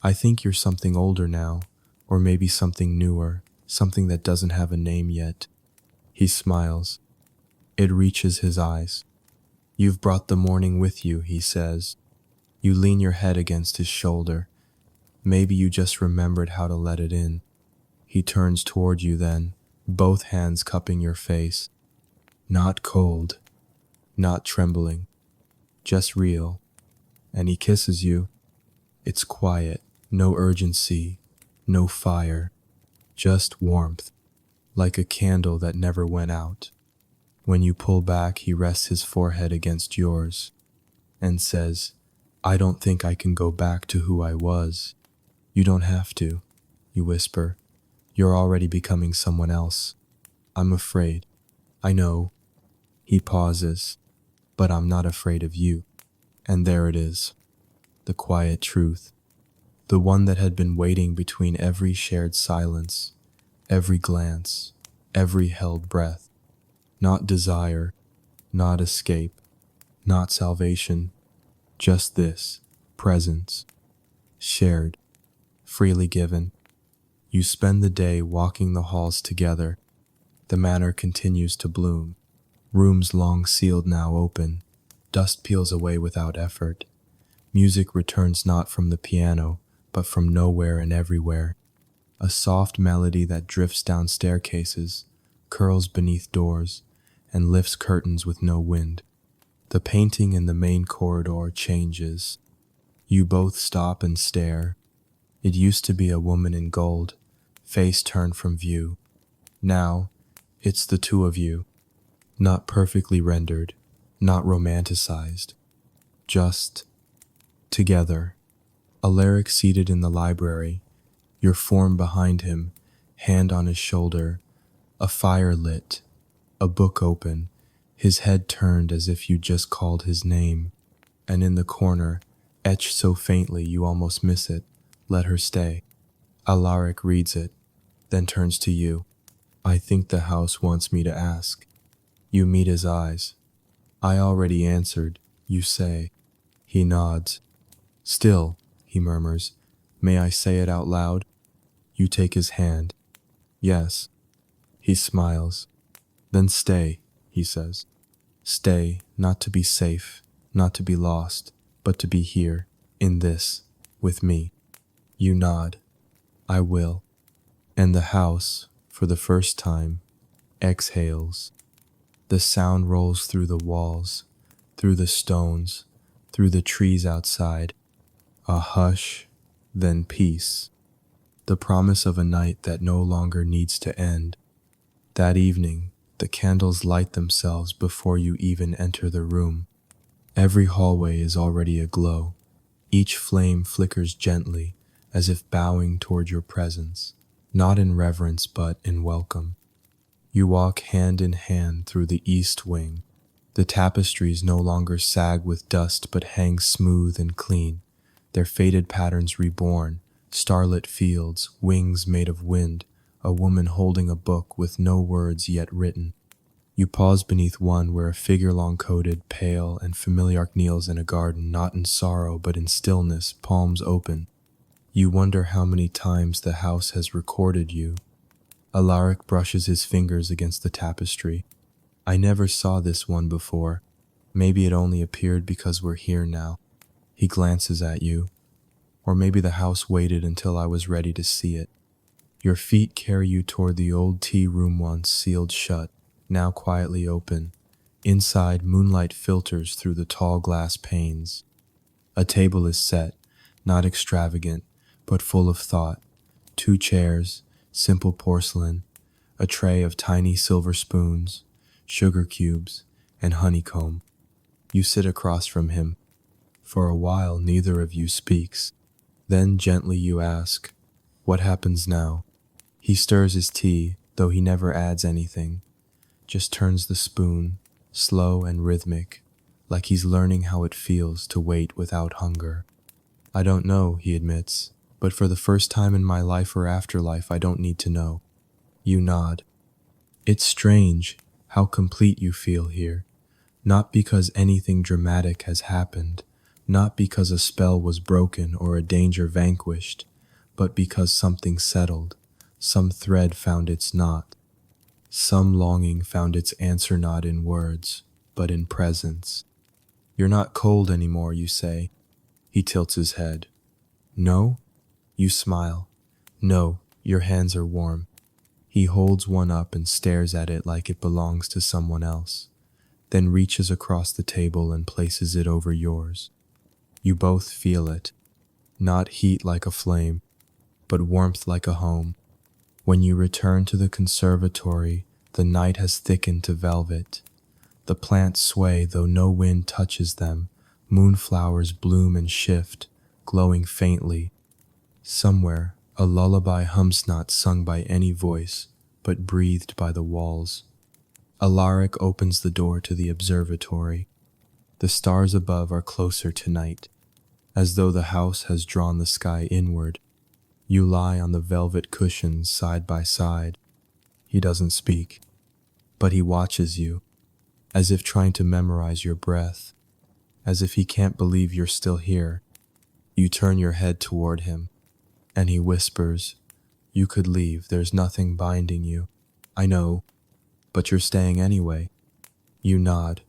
I think you're something older now, or maybe something newer, something that doesn't have a name yet. He smiles. It reaches his eyes. You've brought the morning with you, he says. You lean your head against his shoulder. Maybe you just remembered how to let it in. He turns toward you then, both hands cupping your face. Not cold, not trembling, just real. And he kisses you. It's quiet, no urgency, no fire, just warmth, like a candle that never went out. When you pull back, he rests his forehead against yours and says, I don't think I can go back to who I was. You don't have to, you whisper. You're already becoming someone else. I'm afraid. I know. He pauses, but I'm not afraid of you. And there it is, the quiet truth, the one that had been waiting between every shared silence, every glance, every held breath. Not desire, not escape, not salvation, just this, presence, shared, freely given. You spend the day walking the halls together. The manor continues to bloom. Rooms long sealed now open. Dust peels away without effort. Music returns not from the piano, but from nowhere and everywhere. A soft melody that drifts down staircases, curls beneath doors, and lifts curtains with no wind. The painting in the main corridor changes. You both stop and stare. It used to be a woman in gold, face turned from view. Now, it's the two of you. Not perfectly rendered, not romanticized. Just together. Alaric seated in the library, your form behind him, hand on his shoulder, a fire lit, a book open, his head turned as if you just called his name. And in the corner, etched so faintly you almost miss it, let her stay. Alaric reads it, then turns to you. I think the house wants me to ask. You meet his eyes. I already answered, you say. He nods. Still, he murmurs, may I say it out loud? You take his hand. Yes. He smiles. Then stay, he says. Stay, not to be safe, not to be lost, but to be here, in this, with me. You nod. I will. And the house, for the first time, exhales. The sound rolls through the walls, through the stones, through the trees outside. A hush, then peace. The promise of a night that no longer needs to end. That evening, the candles light themselves before you even enter the room. Every hallway is already aglow. Each flame flickers gently, as if bowing toward your presence, not in reverence but in welcome. You walk hand in hand through the east wing. The tapestries no longer sag with dust but hang smooth and clean, their faded patterns reborn, starlit fields, wings made of wind, a woman holding a book with no words yet written. You pause beneath one where a figure long-coated, pale, and familiar kneels in a garden, not in sorrow but in stillness, palms open. You wonder how many times the house has recorded you. Alaric brushes his fingers against the tapestry. I never saw this one before. Maybe it only appeared because we're here now. He glances at you. Or maybe the house waited until I was ready to see it. Your feet carry you toward the old tea room once sealed shut, now quietly open. Inside, moonlight filters through the tall glass panes. A table is set, not extravagant, but full of thought. 2 chairs, simple porcelain, a tray of tiny silver spoons, sugar cubes, and honeycomb. You sit across from him. For a while, neither of you speaks. Then gently you ask, "What happens now?" He stirs his tea, though he never adds anything. Just turns the spoon, slow and rhythmic, like he's learning how it feels to wait without hunger. "I don't know," he admits, "but for the first time in my life or afterlife, I don't need to know." You nod. It's strange how complete you feel here, not because anything dramatic has happened, not because a spell was broken or a danger vanquished, but because something settled, some thread found its knot, some longing found its answer not in words, but in presence. "You're not cold anymore," you say. He tilts his head. "No?" You smile. "No, your hands are warm." He holds one up and stares at it like it belongs to someone else, then reaches across the table and places it over yours. You both feel it, not heat like a flame, but warmth like a home. When you return to the conservatory, the night has thickened to velvet. The plants sway though no wind touches them. Moonflowers bloom and shift, glowing faintly. Somewhere, a lullaby hums not sung by any voice, but breathed by the walls. Alaric opens the door to the observatory. The stars above are closer tonight, as though the house has drawn the sky inward. You lie on the velvet cushions side by side. He doesn't speak, but he watches you, as if trying to memorize your breath, as if he can't believe you're still here. You turn your head toward him, and he whispers, "You could leave, there's nothing binding you." "I know, but you're staying anyway." You nod.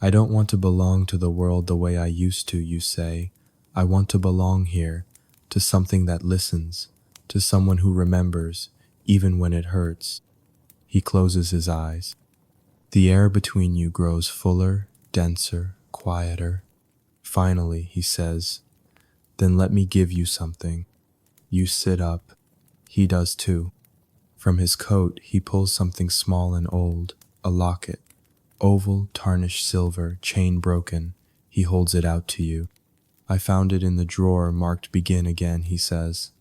"I don't want to belong to the world the way I used to," you say. "I want to belong here, to something that listens, to someone who remembers, even when it hurts." He closes his eyes. The air between you grows fuller, denser, quieter. Finally, he says, "Then let me give you something." You sit up. He does too. From his coat, he pulls something small and old, a locket. Oval, tarnished silver, chain broken. He holds it out to you. "I found it in the drawer marked Begin Again," he says.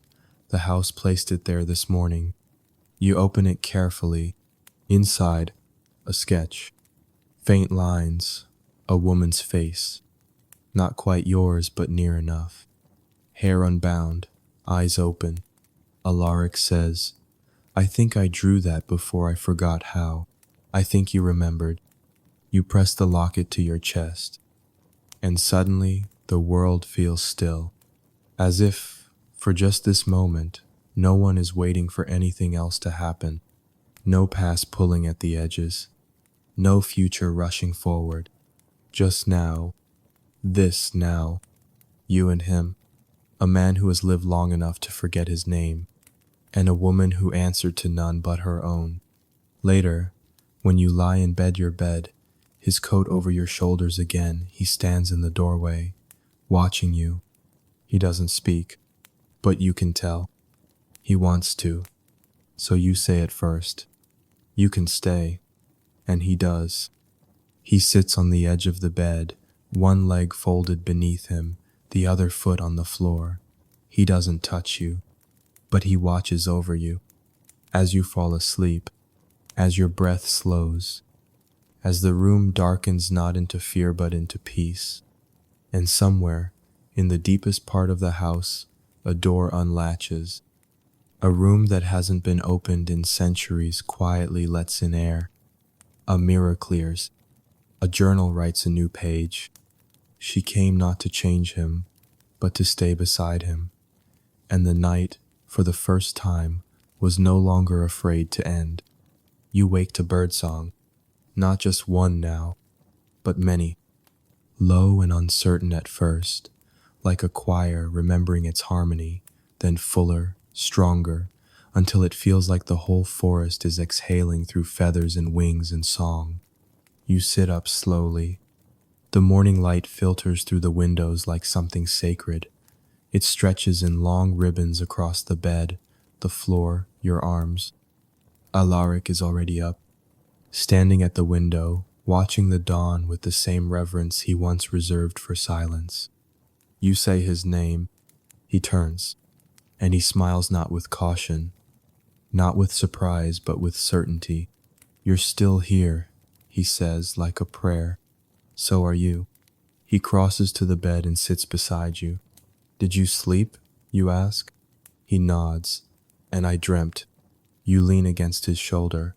"The house placed it there this morning." You open it carefully. Inside, a sketch. Faint lines, a woman's face. Not quite yours, but near enough. Hair unbound, eyes open. Alaric says, "I think I drew that before I forgot how. I think you remembered." You press the locket to your chest, and suddenly the world feels still, as if, for just this moment, no one is waiting for anything else to happen. No past pulling at the edges, no future rushing forward. Just now, this now, you and him, a man who has lived long enough to forget his name, and a woman who answered to none but her own. Later, when you lie in your bed, his coat over your shoulders again, he stands in the doorway, watching you. He doesn't speak, but you can tell. He wants to, so you say it first. You can stay, and he does. He sits on the edge of the bed, one leg folded beneath him, the other foot on the floor. He doesn't touch you, but he watches over you. As you fall asleep, as your breath slows, as the room darkens not into fear but into peace. And somewhere, in the deepest part of the house, a door unlatches. A room that hasn't been opened in centuries quietly lets in air. A mirror clears. A journal writes a new page. She came not to change him, but to stay beside him. And the night, for the first time, was no longer afraid to end. You wake to birdsong, not just one now, but many. Low and uncertain at first, like a choir remembering its harmony, then fuller, stronger, until it feels like the whole forest is exhaling through feathers and wings and song. You sit up slowly. The morning light filters through the windows like something sacred. It stretches in long ribbons across the bed, the floor, your arms. Alaric is already up, standing at the window, watching the dawn with the same reverence he once reserved for silence. You say his name. He turns, and he smiles not with caution, not with surprise, but with certainty. You're still here, he says, like a prayer. So are you. He crosses to the bed and sits beside you. Did you sleep? You ask. He nods. And I dreamt. You lean against his shoulder.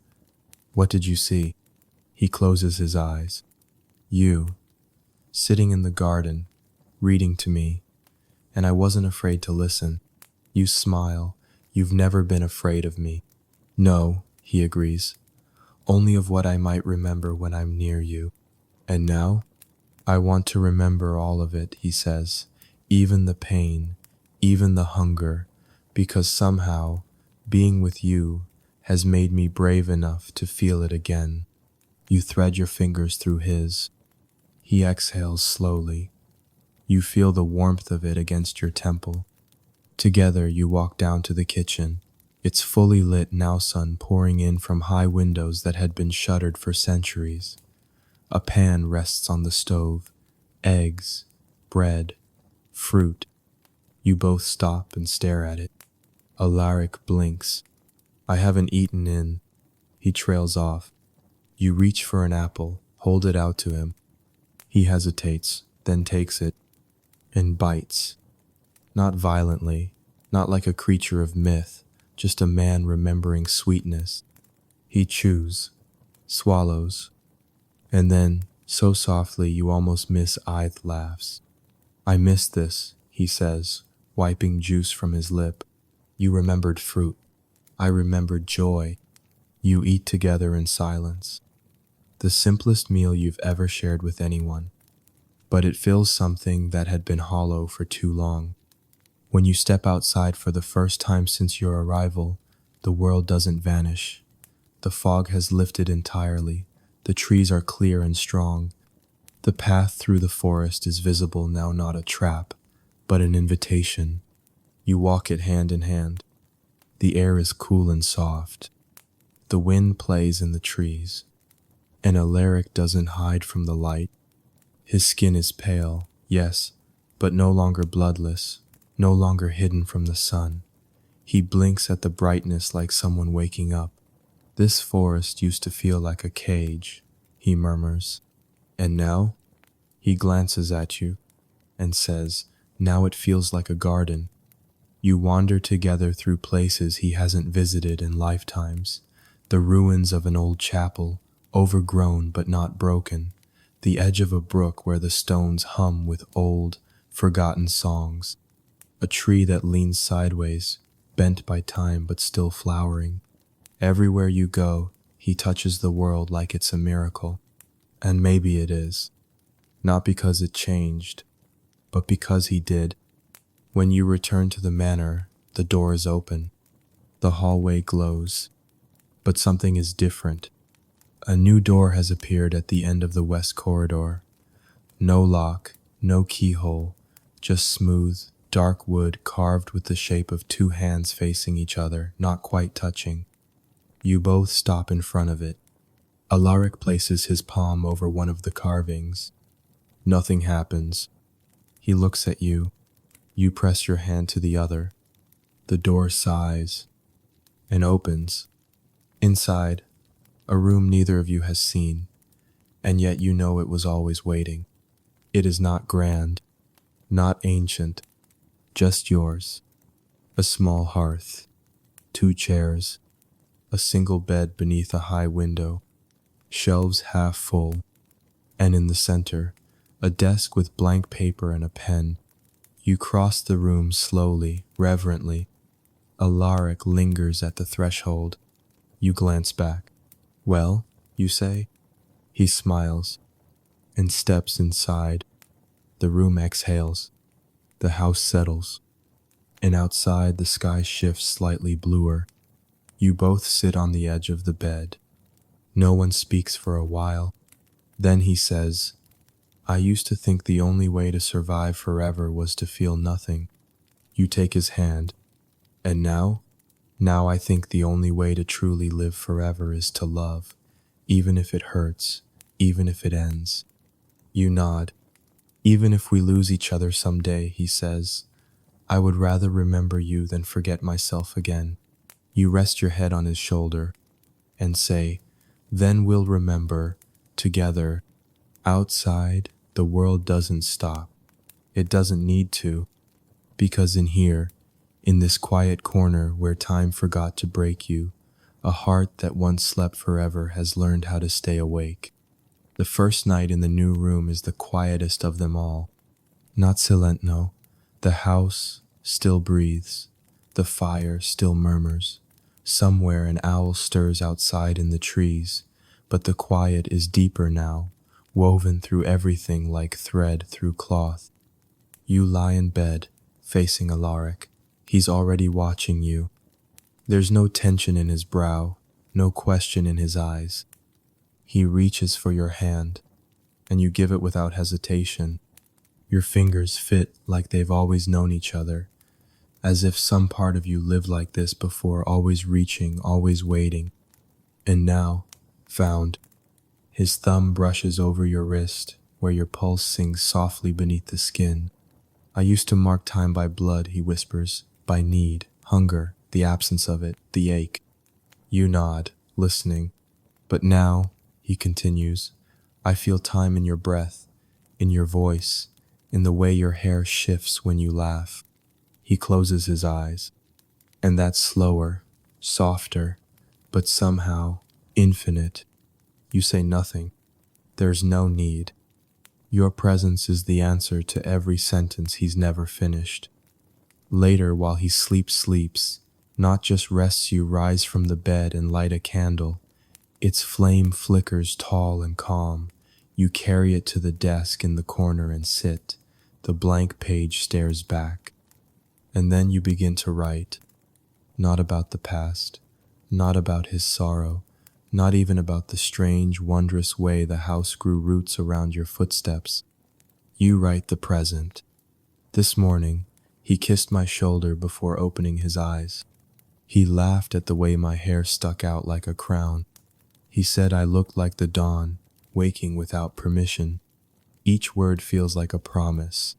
What did you see? He closes his eyes. You, sitting in the garden, reading to me, and I wasn't afraid to listen. You smile. You've never been afraid of me. No, he agrees. Only of what I might remember when I'm near you. And now? I want to remember all of it, he says, even the pain, even the hunger, because somehow, being with you has made me brave enough to feel it again. You thread your fingers through his. He exhales slowly. You feel the warmth of it against your temple. Together you walk down to the kitchen. It's fully lit now, sun pouring in from high windows that had been shuttered for centuries. A pan rests on the stove. Eggs, bread, fruit. You both stop and stare at it. Alaric blinks. I haven't eaten in. He trails off. You reach for an apple, hold it out to him. He hesitates, then takes it, and bites. Not violently, not like a creature of myth, just a man remembering sweetness. He chews, swallows, and then, so softly you almost miss Ith laughs. I miss this, he says, wiping juice from his lip. You remembered fruit. I remembered joy. You eat together in silence. The simplest meal you've ever shared with anyone. But it fills something that had been hollow for too long. When you step outside for the first time since your arrival, the world doesn't vanish. The fog has lifted entirely. The trees are clear and strong. The path through the forest is visible now, not a trap, but an invitation. You walk it hand in hand. The air is cool and soft. The wind plays in the trees. And Alaric doesn't hide from the light. His skin is pale, yes, but no longer bloodless, no longer hidden from the sun. He blinks at the brightness like someone waking up. This forest used to feel like a cage, he murmurs. And now? He glances at you and says, now it feels like a garden. You wander together through places he hasn't visited in lifetimes. The ruins of an old chapel, overgrown but not broken. The edge of a brook where the stones hum with old, forgotten songs. A tree that leans sideways, bent by time but still flowering. Everywhere you go, he touches the world like it's a miracle. And maybe it is. Not because it changed, but because he did. When you return to the manor, the door is open. The hallway glows. But something is different. A new door has appeared at the end of the west corridor. No lock, no keyhole, just smooth, dark wood carved with the shape of two hands facing each other, not quite touching. You both stop in front of it. Alaric places his palm over one of the carvings. Nothing happens. He looks at you. You press your hand to the other. The door sighs and opens. Inside, a room neither of you has seen, and yet you know it was always waiting. It is not grand, not ancient, just yours. A small hearth, 2 chairs, a single bed beneath a high window, shelves half full, and in the center, a desk with blank paper and a pen. You cross the room slowly, reverently. Alaric lingers at the threshold. You glance back. Well, you say? He smiles and steps inside. The room exhales. The house settles, and outside the sky shifts slightly bluer. You both sit on the edge of the bed. No one speaks for a while. Then he says, "I used to think the only way to survive forever was to feel nothing." You take his hand. "And now? Now I think the only way to truly live forever is to love, even if it hurts, even if it ends." You nod. "Even if we lose each other someday," he says, "I would rather remember you than forget myself again." You rest your head on his shoulder and say, "Then we'll remember, together." Outside, the world doesn't stop. It doesn't need to, because in here, in this quiet corner where time forgot to break you, a heart that once slept forever has learned how to stay awake. The first night in the new room is the quietest of them all. Not silent, the house still breathes. The fire still murmurs. Somewhere an owl stirs outside in the trees, but the quiet is deeper now, woven through everything like thread through cloth. You lie in bed, facing Alaric. He's already watching you. There's no tension in his brow, no question in his eyes. He reaches for your hand, and you give it without hesitation. Your fingers fit like they've always known each other, as if some part of you lived like this before, always reaching, always waiting. And now, found. His thumb brushes over your wrist, where your pulse sings softly beneath the skin. "I used to mark time by blood," he whispers, "by need, hunger, the absence of it, the ache." You nod, listening. "But now," he continues, "I feel time in your breath, in your voice, in the way your hair shifts when you laugh." He closes his eyes, and that's slower, softer, but somehow infinite. You say nothing. There's no need. Your presence is the answer to every sentence he's never finished. Later, while he sleeps, not just rests, you rise from the bed and light a candle. Its flame flickers tall and calm. You carry it to the desk in the corner and sit. The blank page stares back. And then you begin to write. Not about the past, not about his sorrow, not even about the strange, wondrous way the house grew roots around your footsteps. You write the present. "This morning, he kissed my shoulder before opening his eyes. He laughed at the way my hair stuck out like a crown. He said I looked like the dawn, waking without permission." Each word feels like a promise.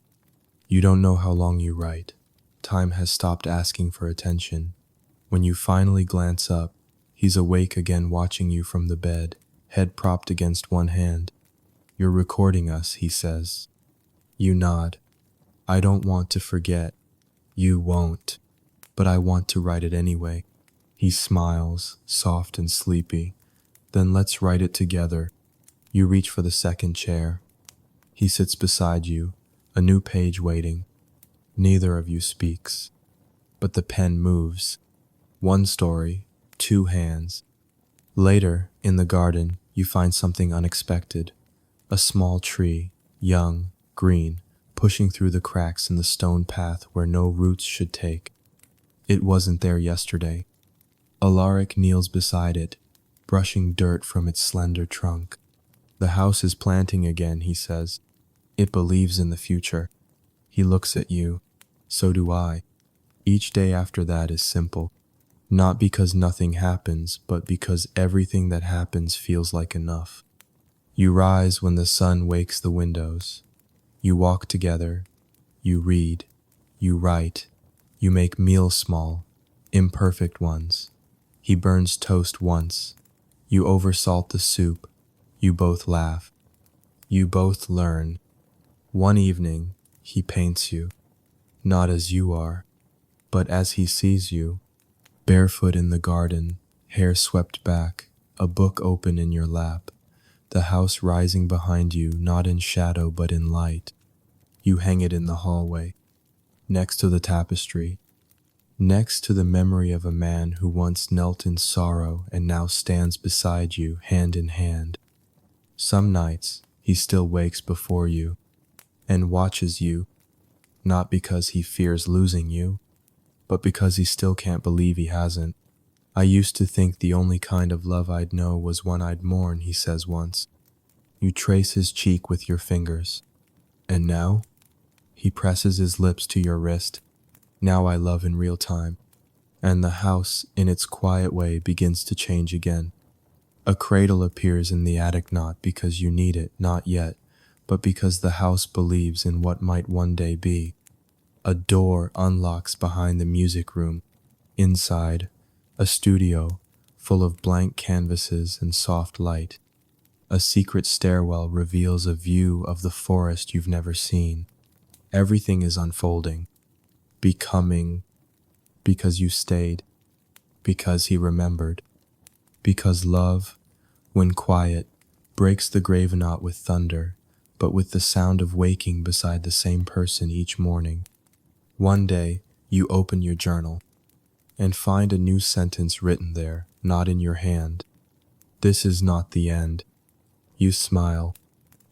You don't know how long you write. Time has stopped asking for attention. When you finally glance up, he's awake again, watching you from the bed, head propped against one hand. "You're recording us," he says. You nod. "I don't want to forget." You won't. "But I want to write it anyway." He smiles, soft and sleepy. "Then let's write it together." You reach for the second chair. He sits beside you, a new page waiting. Neither of you speaks, but the pen moves. One story, two hands. Later, in the garden, you find something unexpected. A small tree, young, green, pushing through the cracks in the stone path where no roots should take. It wasn't there yesterday. Alaric kneels beside it, brushing dirt from its slender trunk. "The house is planting again," he says. "It believes in the future." He looks at you. So do I. Each day after that is simple. Not because nothing happens, but because everything that happens feels like enough. You rise when the sun wakes the windows. You walk together. You read. You write. You make meals small, imperfect ones. He burns toast once. You oversalt the soup. You both laugh. You both learn. One evening, he paints you, not as you are, but as he sees you, barefoot in the garden, hair swept back, a book open in your lap, the house rising behind you, not in shadow but in light. You hang it in the hallway, next to the tapestry, next to the memory of a man who once knelt in sorrow and now stands beside you, hand in hand. Some nights, he still wakes before you and watches you, not because he fears losing you, but because he still can't believe he hasn't. I used to think the only kind of love I'd know was one I'd mourn, he says once. You trace his cheek with your fingers. And now? He presses his lips to your wrist. Now I love in real time. And the house, in its quiet way, begins to change again. A cradle appears in the attic not because you need it, not yet, but because the house believes in what might one day be. A door unlocks behind the music room. Inside, a studio full of blank canvases and soft light. A secret stairwell reveals a view of the forest you've never seen. Everything is unfolding, becoming, because you stayed, because he remembered, because love, when quiet, breaks the grave knot with thunder, but with the sound of waking beside the same person each morning. One day, you open your journal and find a new sentence written there, not in your hand. This is not the end. You smile.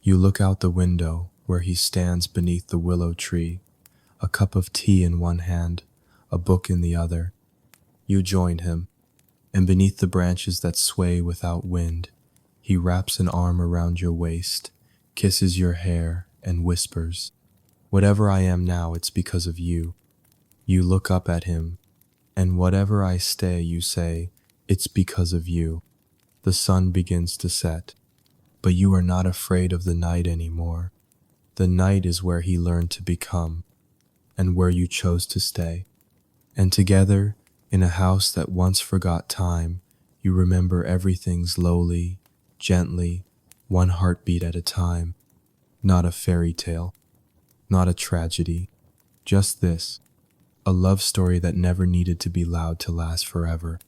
You look out the window where he stands beneath the willow tree, a cup of tea in one hand, a book in the other. You join him, and beneath the branches that sway without wind, he wraps an arm around your waist, kisses your hair, and whispers, "Whatever I am now, it's because of you." You look up at him, and whatever I stay, you say, "It's because of you." The sun begins to set, but you are not afraid of the night anymore. The night is where he learned to become, and where you chose to stay. And together, in a house that once forgot time, you remember everything slowly, gently, one heartbeat at a time. Not a fairy tale, not a tragedy, just this, a love story that never needed to be loud to last forever.